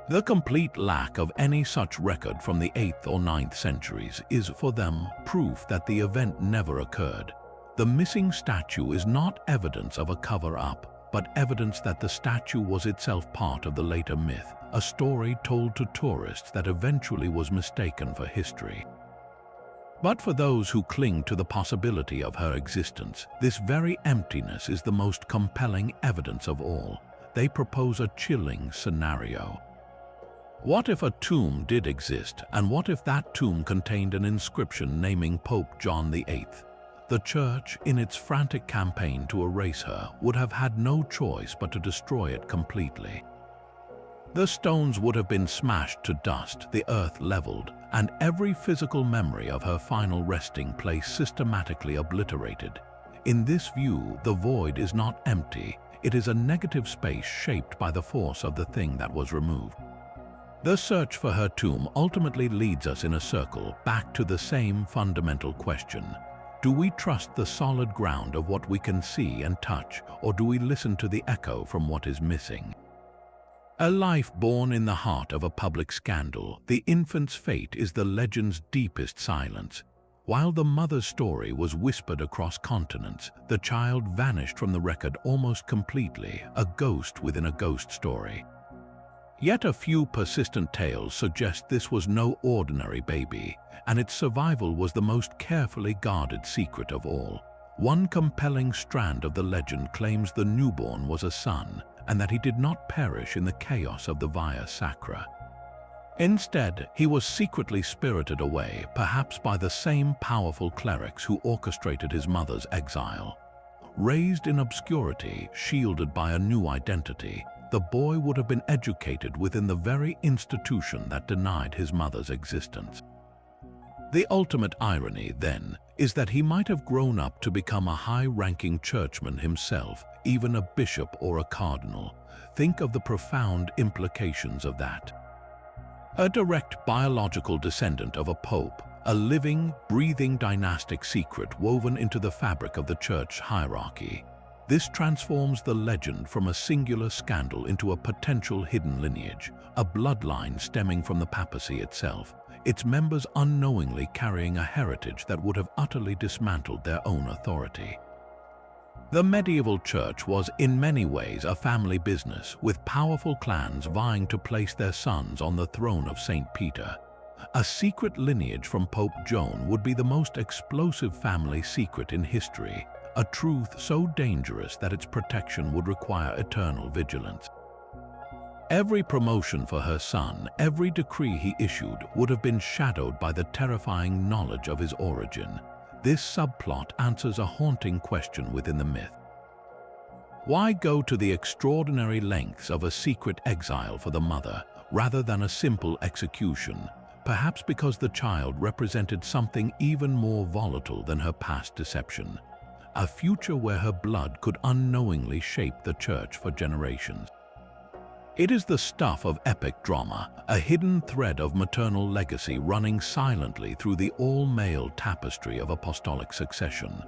The complete lack of any such record from the 8th or 9th centuries is, for them, proof that the event never occurred. The missing statue is not evidence of a cover-up, but evidence that the statue was itself part of the later myth, a story told to tourists that eventually was mistaken for history. But for those who cling to the possibility of her existence, this very emptiness is the most compelling evidence of all. They propose a chilling scenario. What if a tomb did exist, and what if that tomb contained an inscription naming Pope John VIII? The Church, in its frantic campaign to erase her, would have had no choice but to destroy it completely. The stones would have been smashed to dust, the earth leveled, and every physical memory of her final resting place systematically obliterated. In this view, the void is not empty, it is a negative space shaped by the force of the thing that was removed. The search for her tomb ultimately leads us in a circle back to the same fundamental question. Do we trust the solid ground of what we can see and touch, or do we listen to the echo from what is missing? A life born in the heart of a public scandal, the infant's fate is the legend's deepest silence. While the mother's story was whispered across continents, the child vanished from the record almost completely, a ghost within a ghost story. Yet a few persistent tales suggest this was no ordinary baby, and its survival was the most carefully guarded secret of all. One compelling strand of the legend claims the newborn was a son, and that he did not perish in the chaos of the Via Sacra. Instead, he was secretly spirited away, perhaps by the same powerful clerics who orchestrated his mother's exile. Raised in obscurity, shielded by a new identity, the boy would have been educated within the very institution that denied his mother's existence. The ultimate irony, then, is that he might have grown up to become a high-ranking churchman himself, even a bishop or a cardinal. Think of the profound implications of that. A direct biological descendant of a pope, a living, breathing dynastic secret woven into the fabric of the church hierarchy. This transforms the legend from a singular scandal into a potential hidden lineage, a bloodline stemming from the papacy itself, its members unknowingly carrying a heritage that would have utterly dismantled their own authority. The medieval church was in many ways a family business, with powerful clans vying to place their sons on the throne of St. Peter. A secret lineage from Pope Joan would be the most explosive family secret in history, a truth so dangerous that its protection would require eternal vigilance. Every promotion for her son, every decree he issued, would have been shadowed by the terrifying knowledge of his origin. This subplot answers a haunting question within the myth. Why go to the extraordinary lengths of a secret exile for the mother, rather than a simple execution? Perhaps because the child represented something even more volatile than her past deception, a future where her blood could unknowingly shape the church for generations. It is the stuff of epic drama, a hidden thread of maternal legacy running silently through the all-male tapestry of apostolic succession.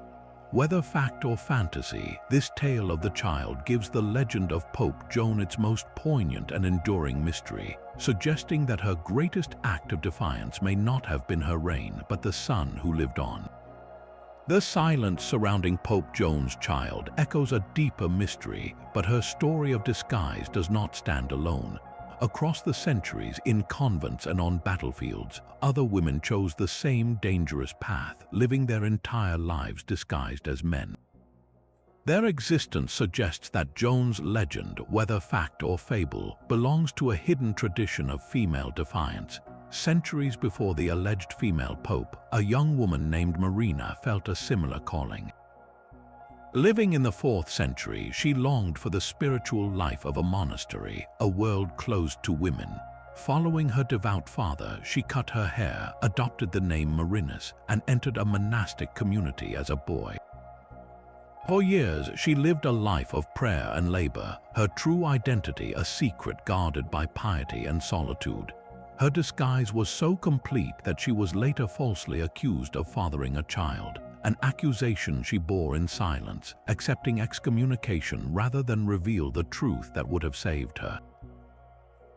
Whether fact or fantasy, this tale of the child gives the legend of Pope Joan its most poignant and enduring mystery, suggesting that her greatest act of defiance may not have been her reign, but the son who lived on. The silence surrounding Pope Joan's child echoes a deeper mystery, but her story of disguise does not stand alone. Across the centuries, in convents and on battlefields, other women chose the same dangerous path, living their entire lives disguised as men. Their existence suggests that Joan's legend, whether fact or fable, belongs to a hidden tradition of female defiance. Centuries before the alleged female pope, a young woman named Marina felt a similar calling. Living in the 4th century, she longed for the spiritual life of a monastery, a world closed to women. Following her devout father, she cut her hair, adopted the name Marinus, and entered a monastic community as a boy. For years, she lived a life of prayer and labor, her true identity a secret guarded by piety and solitude. Her disguise was so complete that she was later falsely accused of fathering a child, an accusation she bore in silence, accepting excommunication rather than reveal the truth that would have saved her.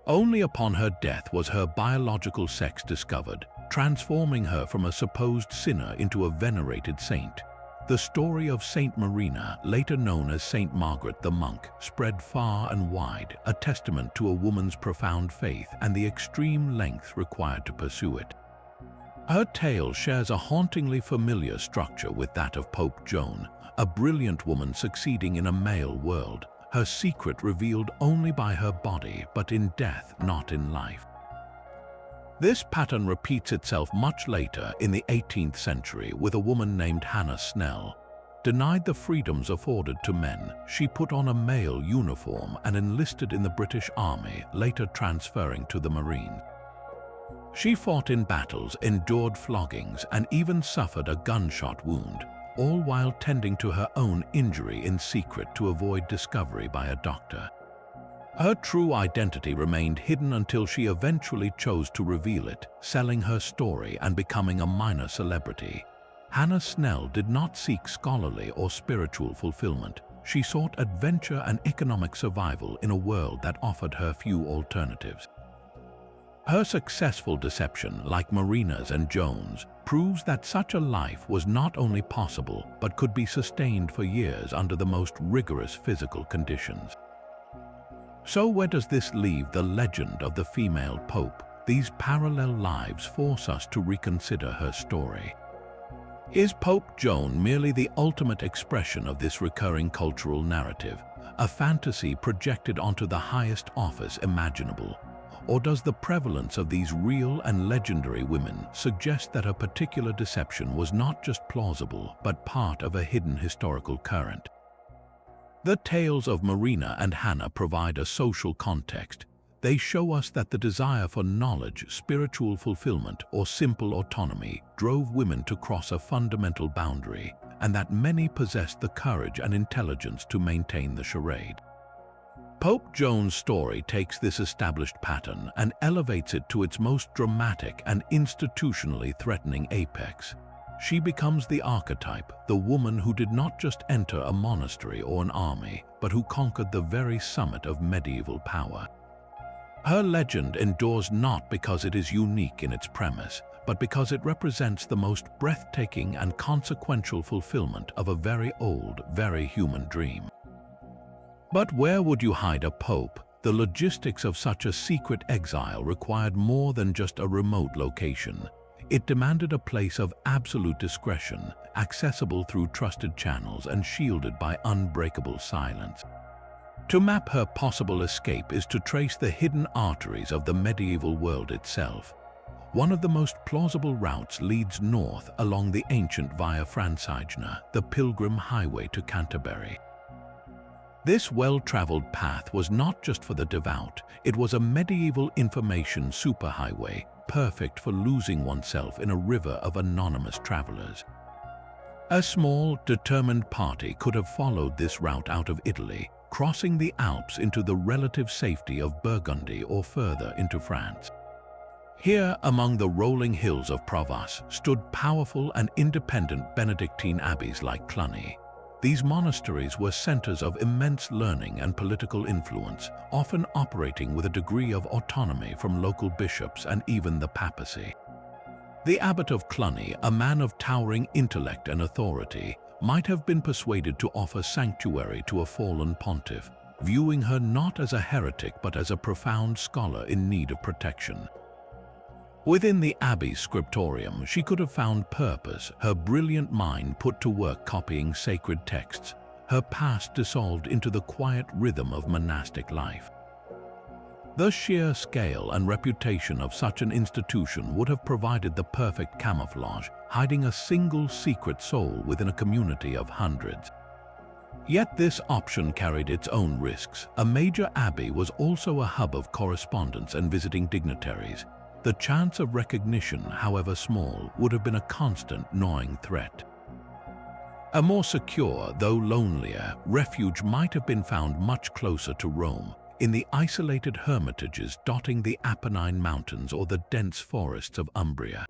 Only upon her death was her biological sex discovered, transforming her from a supposed sinner into a venerated saint. The story of Saint Marina, later known as Saint Margaret the Monk, spread far and wide, a testament to a woman's profound faith and the extreme lengths required to pursue it. Her tale shares a hauntingly familiar structure with that of Pope Joan, a brilliant woman succeeding in a male world, her secret revealed only by her body, but in death, not in life. This pattern repeats itself much later in the 18th century with a woman named Hannah Snell. Denied the freedoms afforded to men, she put on a male uniform and enlisted in the British Army, later transferring to the Marines. She fought in battles, endured floggings, and even suffered a gunshot wound, all while tending to her own injury in secret to avoid discovery by a doctor. Her true identity remained hidden until she eventually chose to reveal it, selling her story and becoming a minor celebrity. Hannah Snell did not seek scholarly or spiritual fulfillment. She sought adventure and economic survival in a world that offered her few alternatives. Her successful deception, like Marina's and Joan's, proves that such a life was not only possible but could be sustained for years under the most rigorous physical conditions. So where does this leave the legend of the female pope? These parallel lives force us to reconsider her story. Is Pope Joan merely the ultimate expression of this recurring cultural narrative, a fantasy projected onto the highest office imaginable? Or does the prevalence of these real and legendary women suggest that a particular deception was not just plausible but part of a hidden historical current? The tales of Marina and Hannah provide a social context. They show us that the desire for knowledge, spiritual fulfillment, or simple autonomy drove women to cross a fundamental boundary, and that many possessed the courage and intelligence to maintain the charade. Pope Joan's story takes this established pattern and elevates it to its most dramatic and institutionally threatening apex. She becomes the archetype, the woman who did not just enter a monastery or an army, but who conquered the very summit of medieval power. Her legend endures not because it is unique in its premise, but because it represents the most breathtaking and consequential fulfillment of a very old, very human dream. But where would you hide a pope? The logistics of such a secret exile required more than just a remote location. It demanded a place of absolute discretion, accessible through trusted channels and shielded by unbreakable silence. To map her possible escape is to trace the hidden arteries of the medieval world itself. One of the most plausible routes leads north along the ancient Via Francigena, the pilgrim highway to Canterbury. This well-traveled path was not just for the devout, it was a medieval information superhighway, perfect for losing oneself in a river of anonymous travelers. A small, determined party could have followed this route out of Italy, crossing the Alps into the relative safety of Burgundy or further into France. Here, among the rolling hills of Provence, stood powerful and independent Benedictine abbeys like Cluny. These monasteries were centers of immense learning and political influence, often operating with a degree of autonomy from local bishops and even the papacy. The abbot of Cluny, a man of towering intellect and authority, might have been persuaded to offer sanctuary to a fallen pontiff, viewing her not as a heretic but as a profound scholar in need of protection. Within the abbey's scriptorium, she could have found purpose, her brilliant mind put to work copying sacred texts, her past dissolved into the quiet rhythm of monastic life. The sheer scale and reputation of such an institution would have provided the perfect camouflage, hiding a single secret soul within a community of hundreds. Yet this option carried its own risks. A major abbey was also a hub of correspondence and visiting dignitaries. The chance of recognition, however small, would have been a constant gnawing threat. A more secure, though lonelier, refuge might have been found much closer to Rome, in the isolated hermitages dotting the Apennine Mountains or the dense forests of Umbria.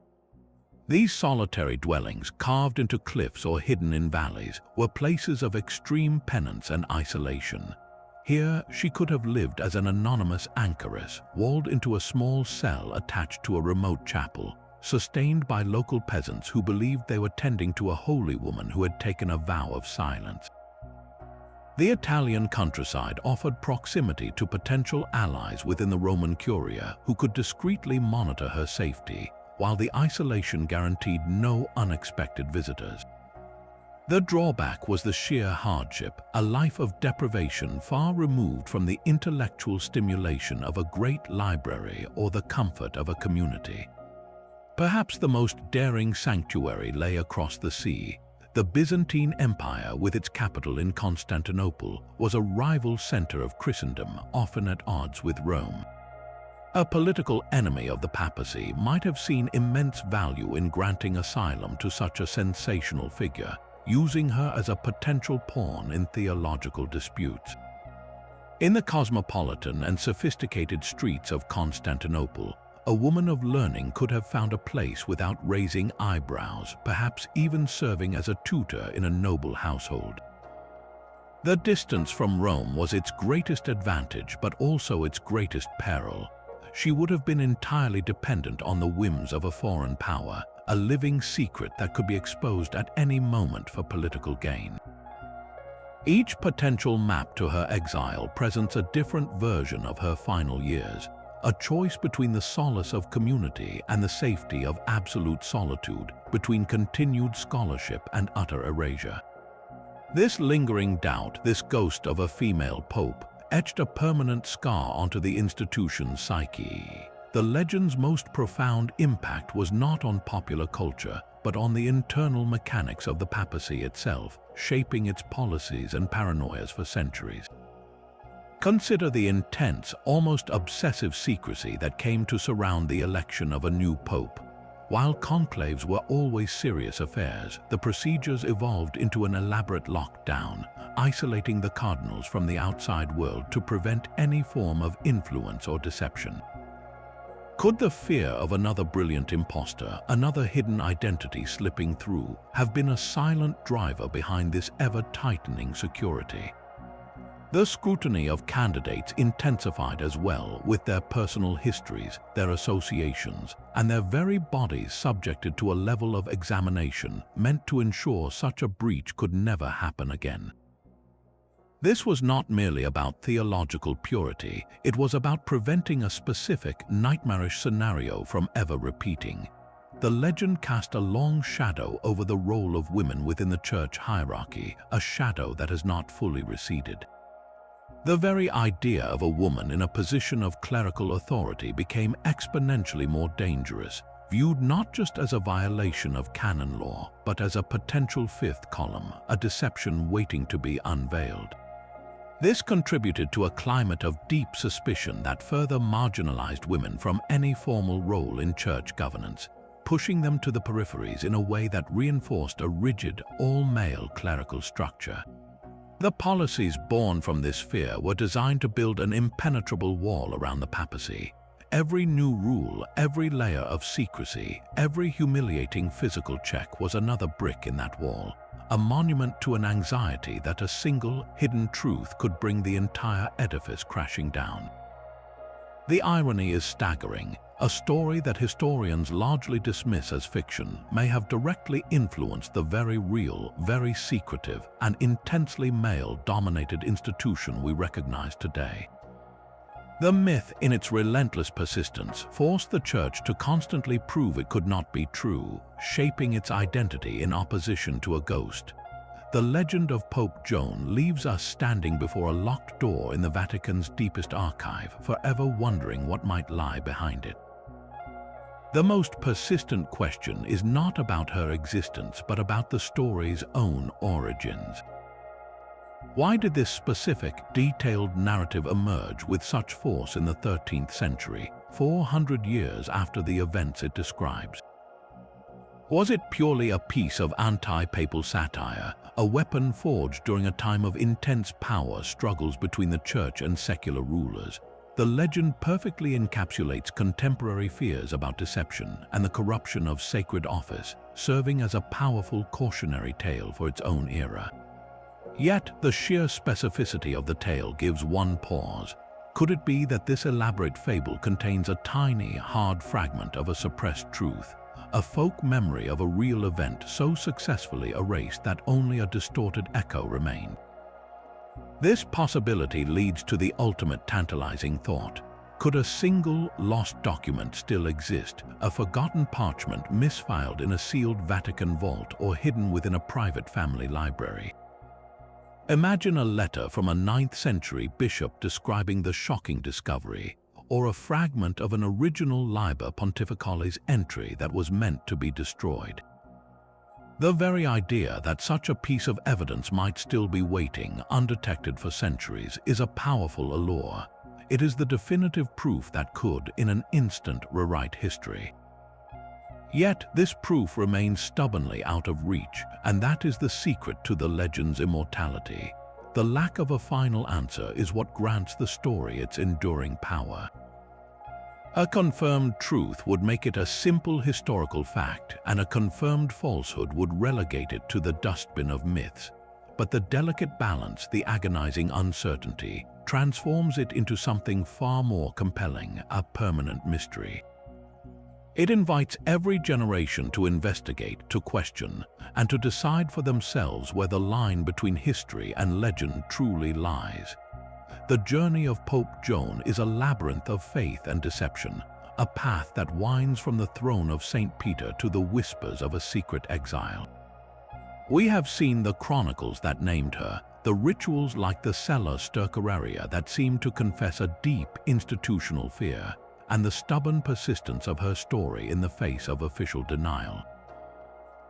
These solitary dwellings, carved into cliffs or hidden in valleys, were places of extreme penance and isolation. Here, she could have lived as an anonymous anchoress, walled into a small cell attached to a remote chapel, sustained by local peasants who believed they were tending to a holy woman who had taken a vow of silence. The Italian countryside offered proximity to potential allies within the Roman Curia who could discreetly monitor her safety, while the isolation guaranteed no unexpected visitors. The drawback was the sheer hardship, a life of deprivation far removed from the intellectual stimulation of a great library or the comfort of a community. Perhaps the most daring sanctuary lay across the sea. The Byzantine Empire, with its capital in Constantinople, was a rival center of Christendom, often at odds with Rome. A political enemy of the papacy might have seen immense value in granting asylum to such a sensational figure, using her as a potential pawn in theological disputes. In the cosmopolitan and sophisticated streets of Constantinople, a woman of learning could have found a place without raising eyebrows, perhaps even serving as a tutor in a noble household. The distance from Rome was its greatest advantage, but also its greatest peril. She would have been entirely dependent on the whims of a foreign power, a living secret that could be exposed at any moment for political gain. Each potential map to her exile presents a different version of her final years, a choice between the solace of community and the safety of absolute solitude, between continued scholarship and utter erasure. This lingering doubt, this ghost of a female pope, etched a permanent scar onto the institution's psyche. The legend's most profound impact was not on popular culture, but on the internal mechanics of the papacy itself, shaping its policies and paranoias for centuries. Consider the intense, almost obsessive secrecy that came to surround the election of a new pope. While conclaves were always serious affairs, the procedures evolved into an elaborate lockdown, isolating the cardinals from the outside world to prevent any form of influence or deception. Could the fear of another brilliant impostor, another hidden identity slipping through, have been a silent driver behind this ever-tightening security? The scrutiny of candidates intensified as well, with their personal histories, their associations, and their very bodies subjected to a level of examination meant to ensure such a breach could never happen again. This was not merely about theological purity, it was about preventing a specific, nightmarish scenario from ever repeating. The legend cast a long shadow over the role of women within the church hierarchy, a shadow that has not fully receded. The very idea of a woman in a position of clerical authority became exponentially more dangerous, viewed not just as a violation of canon law, but as a potential fifth column, a deception waiting to be unveiled. This contributed to a climate of deep suspicion that further marginalized women from any formal role in church governance, pushing them to the peripheries in a way that reinforced a rigid, all-male clerical structure. The policies born from this fear were designed to build an impenetrable wall around the papacy. Every new rule, every layer of secrecy, every humiliating physical check was another brick in that wall, a monument to an anxiety that a single, hidden truth could bring the entire edifice crashing down. The irony is staggering. A story that historians largely dismiss as fiction may have directly influenced the very real, very secretive, and intensely male-dominated institution we recognize today. The myth, in its relentless persistence, forced the Church to constantly prove it could not be true, shaping its identity in opposition to a ghost. The legend of Pope Joan leaves us standing before a locked door in the Vatican's deepest archive, forever wondering what might lie behind it. The most persistent question is not about her existence, but about the story's own origins. Why did this specific, detailed narrative emerge with such force in the 13th century, 400 years after the events it describes? Was it purely a piece of anti-papal satire, a weapon forged during a time of intense power struggles between the church and secular rulers? The legend perfectly encapsulates contemporary fears about deception and the corruption of sacred office, serving as a powerful cautionary tale for its own era. Yet, the sheer specificity of the tale gives one pause. Could it be that this elaborate fable contains a tiny, hard fragment of a suppressed truth, a folk memory of a real event so successfully erased that only a distorted echo remained? This possibility leads to the ultimate tantalizing thought. Could a single lost document still exist, a forgotten parchment misfiled in a sealed Vatican vault or hidden within a private family library? Imagine a letter from a 9th century bishop describing the shocking discovery, or a fragment of an original Liber Pontificalis entry that was meant to be destroyed. The very idea that such a piece of evidence might still be waiting, undetected for centuries, is a powerful allure. It is the definitive proof that could, in an instant, rewrite history. Yet, this proof remains stubbornly out of reach, and that is the secret to the legend's immortality. The lack of a final answer is what grants the story its enduring power. A confirmed truth would make it a simple historical fact, and a confirmed falsehood would relegate it to the dustbin of myths. But the delicate balance, the agonizing uncertainty, transforms it into something far more compelling, a permanent mystery. It invites every generation to investigate, to question, and to decide for themselves where the line between history and legend truly lies. The journey of Pope Joan is a labyrinth of faith and deception, a path that winds from the throne of St. Peter to the whispers of a secret exile. We have seen the chronicles that named her, the rituals like the Sella Stercoraria that seemed to confess a deep institutional fear, and the stubborn persistence of her story in the face of official denial.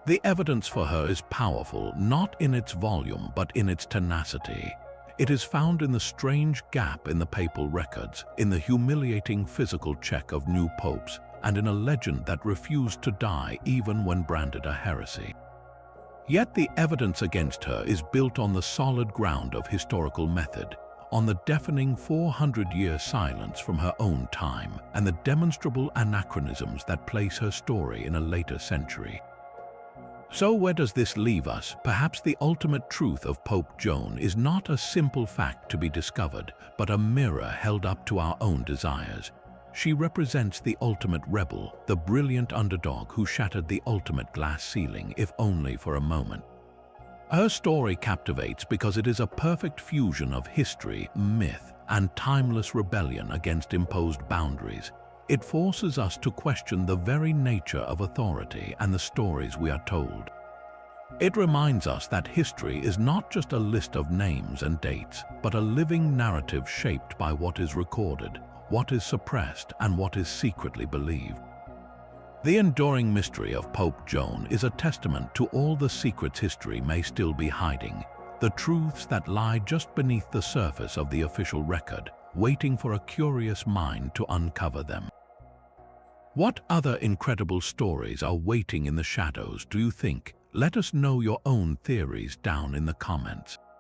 The evidence for her is powerful, not in its volume but in its tenacity. It is found in the strange gap in the papal records, in the humiliating physical check of new popes, and in a legend that refused to die even when branded a heresy. Yet the evidence against her is built on the solid ground of historical method, on the deafening 400-year silence from her own time and the demonstrable anachronisms that place her story in a later century. So where does this leave us? Perhaps the ultimate truth of Pope Joan is not a simple fact to be discovered, but a mirror held up to our own desires. She represents the ultimate rebel, the brilliant underdog who shattered the ultimate glass ceiling, if only for a moment. Her story captivates because it is a perfect fusion of history, myth, and timeless rebellion against imposed boundaries. It forces us to question the very nature of authority and the stories we are told. It reminds us that history is not just a list of names and dates, but a living narrative shaped by what is recorded, what is suppressed, and what is secretly believed. The enduring mystery of Pope Joan is a testament to all the secrets history may still be hiding, the truths that lie just beneath the surface of the official record, waiting for a curious mind to uncover them. What other incredible stories are waiting in the shadows, do you think? Let us know your own theories down in the comments.